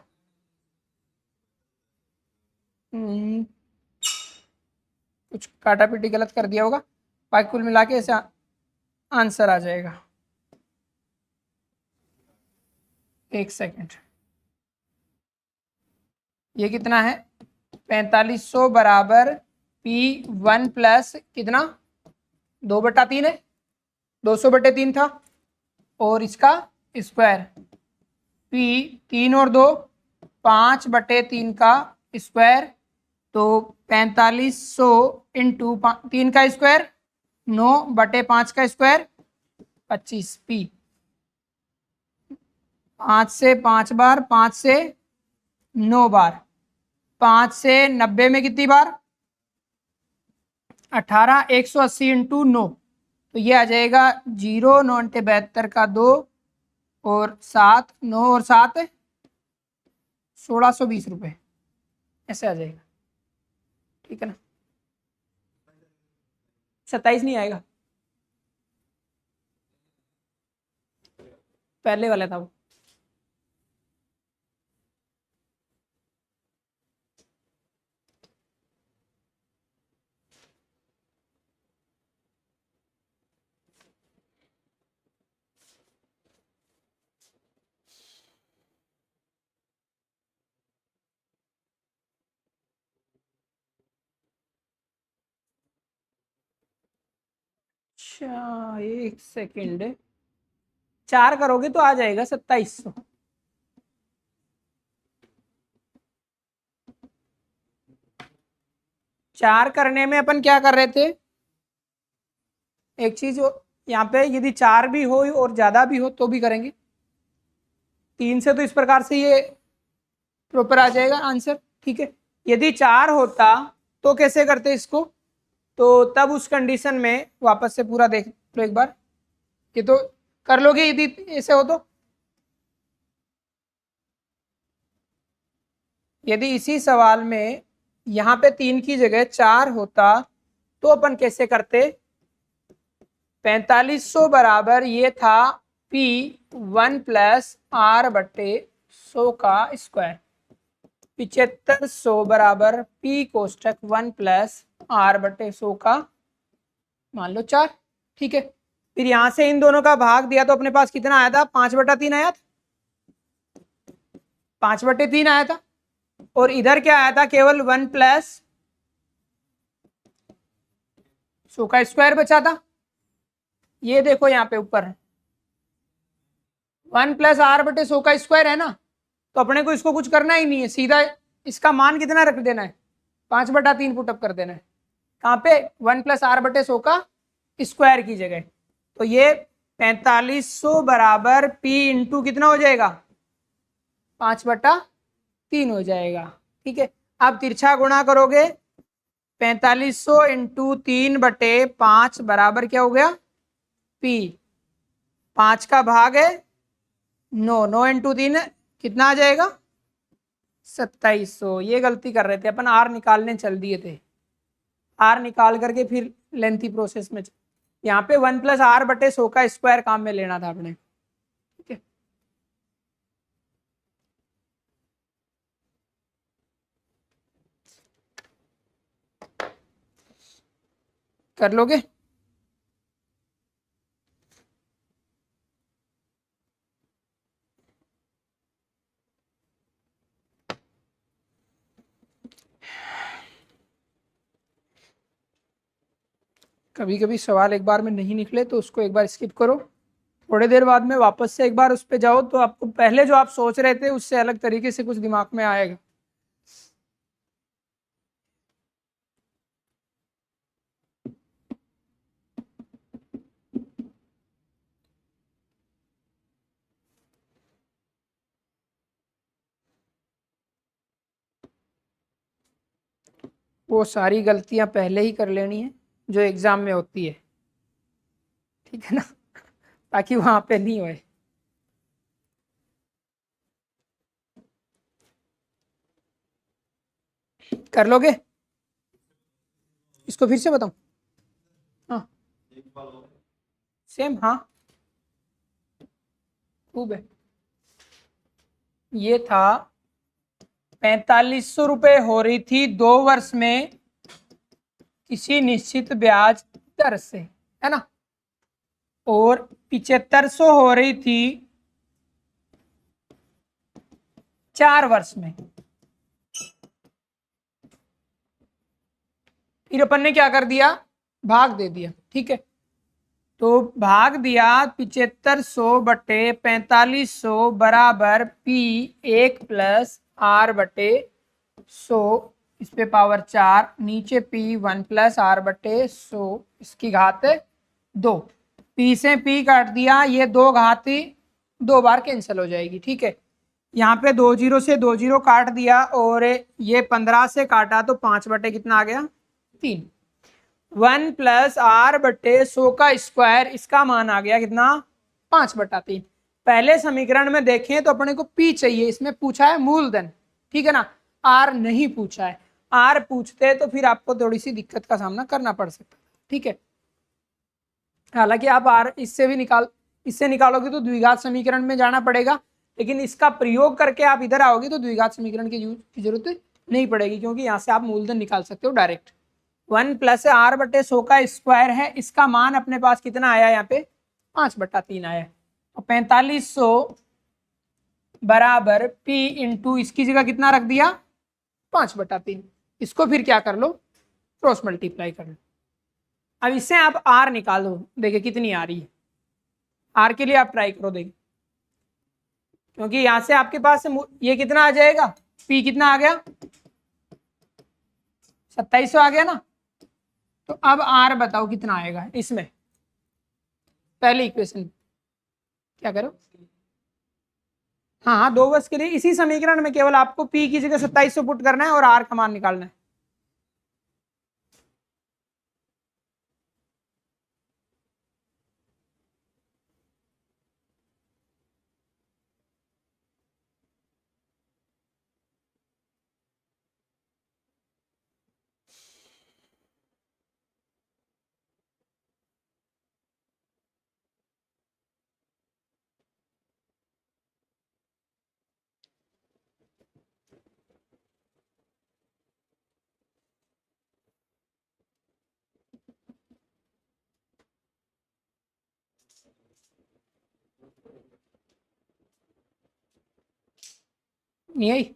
कुछ काटा पीटी गलत कर दिया होगा, बाकी कुल मिला के ऐसे आंसर आ जाएगा। एक सेकंड, ये कितना है 4500 बराबर P1 प्लस कितना 2/3 है, 200/3 था और इसका स्क्वायर P 3 और 2 5/3 का स्क्वायर, तो 4500 इंटू 3 का स्क्वायर 9/5 का स्क्वायर 25, P 5 से 5 बार, 5 से 9 बार, 5 से 90 में कितनी बार 18, 180 इंटू 9, तो ये आ जाएगा 0 9 72 का 2 और 7 9 और 7 1620 रुपये, ऐसे आ जाएगा। ठीक है ना, 27 नहीं आएगा, पहले वाला था वो। अच्छा एक सेकेंड, 4 करोगे तो आ जाएगा 2700, चार करने में अपन क्या कर रहे थे, एक चीज यहाँ पे यदि 4 भी हो और ज्यादा भी हो तो भी करेंगे, 3 से तो इस प्रकार से ये प्रॉपर आ जाएगा आंसर। ठीक है, यदि 4 होता तो कैसे करते इसको, तो तब उस कंडीशन में वापस से पूरा देख लो एक बार, ये तो कर लोगे यदि ऐसे हो तो, यदि इसी सवाल में यहाँ पे 3 की जगह 4 होता तो अपन कैसे करते, 4500 बराबर ये था P1 प्लस r/100 का स्क्वायर, 7500 बराबर P कोष्टक 1 प्लस r/100 का मान लो 4। ठीक है, फिर यहां से इन दोनों का भाग दिया तो अपने पास कितना आया था 5/3 आया था, 5/3 आया था, और इधर क्या आया था केवल 1 प्लस 100 का स्क्वायर बचा था। ये देखो यहाँ पे ऊपर 1 प्लस r/100 का स्क्वायर है ना, तो अपने को इसको कुछ करना ही नहीं है, सीधा इसका मान कितना रख देना है 5/3 पुटअप कर देना है, कहाँ पे 1 प्लस r/100 का स्क्वायर की जगह, तो ये 4500 बराबर P इंटू कितना हो जाएगा 5/3 हो जाएगा। ठीक है, अब तिरछा गुणा करोगे 4500 इंटू 3/5 बराबर क्या हो गया P। 5 का भाग है 9, 9 इंटू 3 कितना आ जाएगा 2700। ये गलती कर रहे थे अपन, आर निकालने चल दिए थे, आर निकाल करके फिर लेंथी प्रोसेस में यहाँ पे 1+r/100 का स्क्वायर काम में लेना था अपने। ठीक है, कर लोगे। कभी कभी सवाल एक बार में नहीं निकले तो उसको एक बार स्किप करो, थोड़ी देर बाद में वापस से एक बार उस पर जाओ तो आपको पहले जो आप सोच रहे थे उससे अलग तरीके से कुछ दिमाग में आएगा। वो सारी गलतियां पहले ही कर लेनी है जो एग्जाम में होती है, ठीक है ना, ताकि वहां पे नहीं होए। कर लोगे, इसको फिर से बताऊं। हाँ सेम, हाँ खूब है। ये था 4500 रुपये हो रही थी 2 वर्ष में किसी निश्चित ब्याज दर से, है ना, और 7500 हो रही थी 4 वर्ष में। फिर अपन ने क्या कर दिया, भाग दे दिया। ठीक है, तो भाग दिया 7500/4500 बराबर P1+R/100, इस पे पावर 4, नीचे P1+R/100 इसकी घात 2। P से P काट दिया, ये 2 घाती 2 बार कैंसिल हो जाएगी। ठीक है, यहाँ पे 2 0 से 2 0 काट दिया, और ये 15 से काटा तो 5 बटे कितना आ गया 3। 1+R/100 का स्क्वायर, इसका मान आ गया कितना 5/3। पहले समीकरण में देखें तो अपने को P चाहिए, इसमें पूछा है मूलधन, ठीक है ना, R नहीं पूछा है। R पूछते तो फिर आपको थोड़ी सी दिक्कत का सामना करना पड़ सकता। ठीक है, हालांकि आप R इससे निकालोगे तो द्विघात समीकरण में जाना पड़ेगा, लेकिन इसका प्रयोग करके आप इधर आओगे तो द्विघात समीकरण की जरूरत नहीं पड़ेगी, क्योंकि यहाँ से आप मूलधन निकाल सकते हो डायरेक्ट। 1+R/100 का स्क्वायर है, इसका मान अपने पास कितना आया, यहाँ पे 5/3 आया। तो 4500 बराबर P इंटू इसकी जगह कितना रख दिया 5/3। इसको फिर क्या कर लो, क्रॉस मल्टीप्लाई कर लो। अब इससे आप R निकालो, देखिए कितनी आ रही है। R के लिए आप ट्राई करो, देखिए, क्योंकि यहां से आपके पास ये कितना आ जाएगा, P कितना आ गया 2700 आ गया ना। तो अब R बताओ कितना आएगा इसमें, पहले इक्वेशन क्या करो, हाँ 2 वर्ष के लिए इसी समीकरण में केवल आपको P की जगह 2700 पुट करना है और R का मान निकालना है। नहीं आई,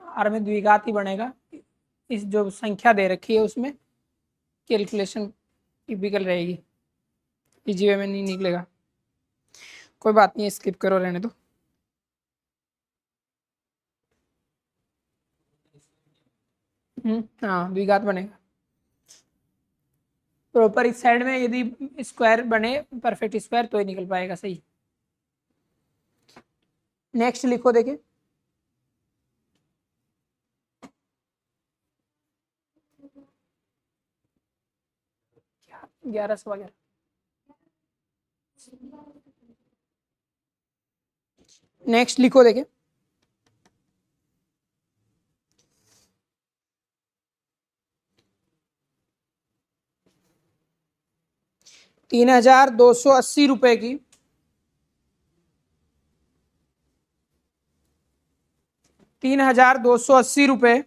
R में द्विघात ही बनेगा, इस जो संख्या दे रखी है उसमें कैलकुलेशन टिपिकल रहेगी, इजी वे में नहीं निकलेगा। कोई बात नहीं, स्किप करो, रहने दो। हाँ द्विघात बनेगा प्रॉपर। इस साइड में यदि स्क्वायर बने परफेक्ट स्क्वायर तो ही निकल पाएगा सही। नेक्स्ट लिखो देखिए, 11 नेक्स्ट लिखो देखिए, 3,280 रुपए की 3,280 रुपए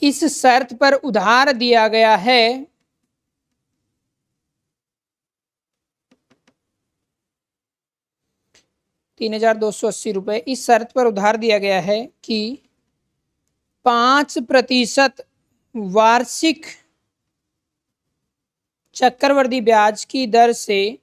इस शर्त पर उधार दिया गया है 3,280 रुपए इस शर्त पर उधार दिया गया है कि 5% वार्षिक चक्रवृद्धि ब्याज की दर से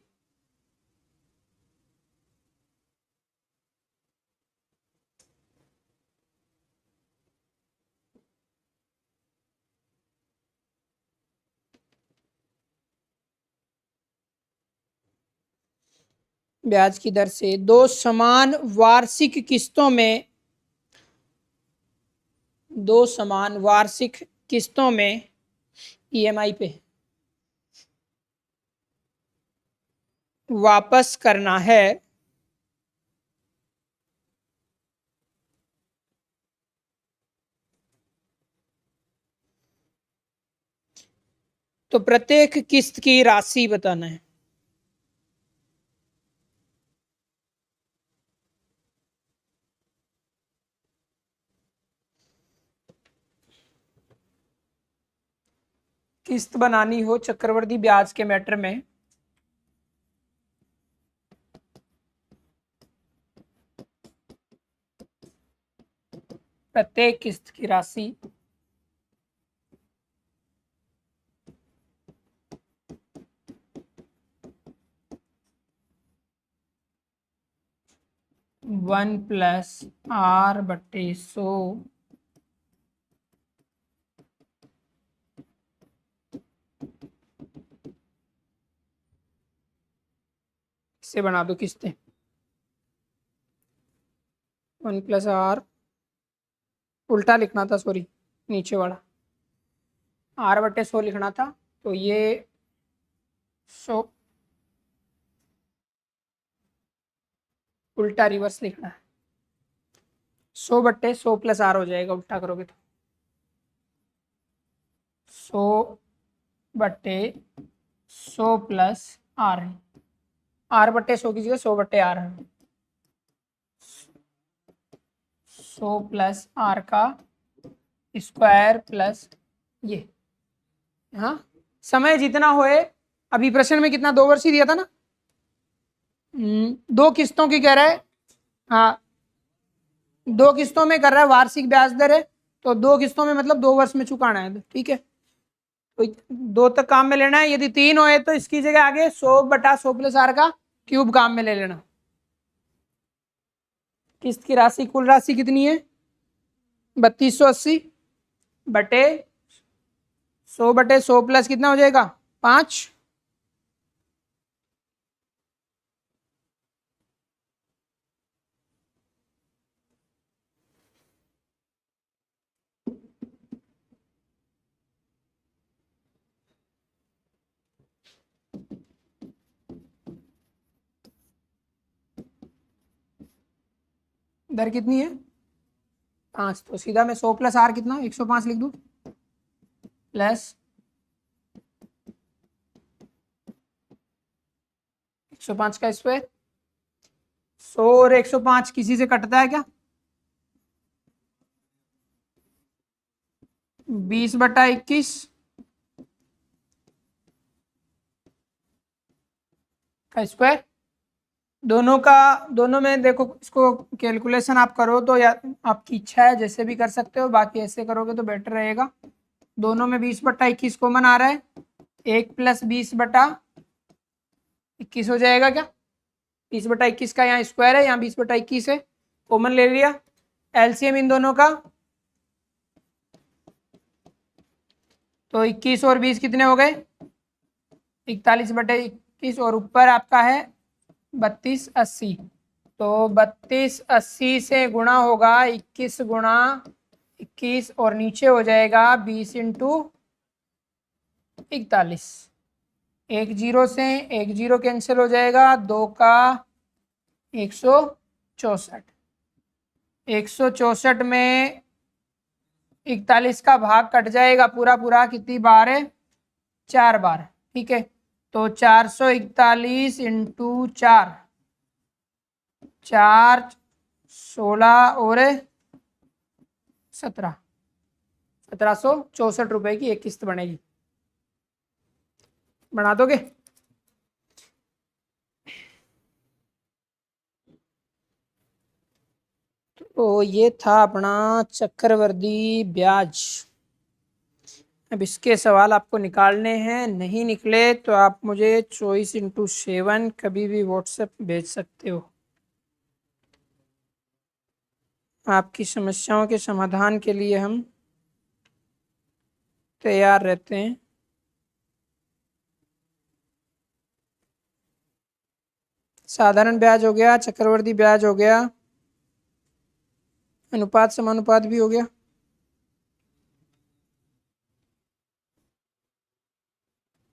दो समान वार्षिक किस्तों में ईएमआई पे वापस करना है। तो प्रत्येक किस्त की राशि बताना है। किस्त बनानी हो चक्रवृद्धि ब्याज के मैटर में प्रत्येक किस्त की राशि (1+R/100) से बना दो किस्तें। 1+R उल्टा लिखना था, सॉरी नीचे वाला R/100 लिखना था, तो ये 100 उल्टा रिवर्स लिखना है। 100/100+R हो जाएगा उल्टा करोगे तो 100/100+R है। R/100 की जगह 100/R है। 100+R का स्क्वायर प्लस ये, हाँ समय जितना होए, अभी प्रश्न में कितना 2 वर्ष ही दिया था ना, 2 किस्तों की कह रहा है। हाँ 2 किस्तों में कर रहा है, वार्षिक ब्याज दर है, तो 2 किस्तों में मतलब 2 वर्ष में चुकाना है। ठीक है, तो 2 तक काम में लेना है। यदि 3 होए तो इसकी जगह आगे 100/100+R का क्यूब काम में ले लेना। किस्त की राशि कुल राशि कितनी है 3280 बटे 100/100 प्लस कितना हो जाएगा 5। दर कितनी है 5, तो सीधा मैं 100+R कितना 105 लिख दूं प्लस 105 का स्क्वायर। 100 और 105 किसी से कटता है क्या 20/21 का स्क्वायर। दोनों में देखो, इसको कैलकुलेशन आप करो तो या आपकी इच्छा है जैसे भी कर सकते हो, बाकी ऐसे करोगे तो बेटर रहेगा। दोनों में 20/21 कॉमन आ रहा है, 1 + 20/21 हो जाएगा क्या? 20/21 का यहाँ स्क्वायर है, यहाँ 20/21 है, कॉमन ले लिया। एलसीएम इन दोनों का तो 21 और 20 कितने हो गए? 41/21 और ऊपर आपका है 3280। तो 3280 से गुणा होगा 21 गुणा 21 और नीचे हो जाएगा 20 × 41। एक जीरो से एक जीरो कैंसिल हो जाएगा, 2 का 164। 164 में 41 का भाग कट जाएगा पूरा पूरा, कितनी बार है? 4 बार। ठीक है, तो 441 × 4, 4 16 और 17, 1764 रुपए की एक किस्त बनेगी। बना दोगे? तो ये था अपना चक्रवर्ती ब्याज। अब इसके सवाल आपको निकालने हैं, नहीं निकले तो आप मुझे 24/7 कभी भी व्हाट्सएप भेज सकते हो। आपकी समस्याओं के समाधान के लिए हम तैयार रहते हैं। साधारण ब्याज हो गया, चक्रवर्ती ब्याज हो गया, अनुपात समानुपात भी हो गया।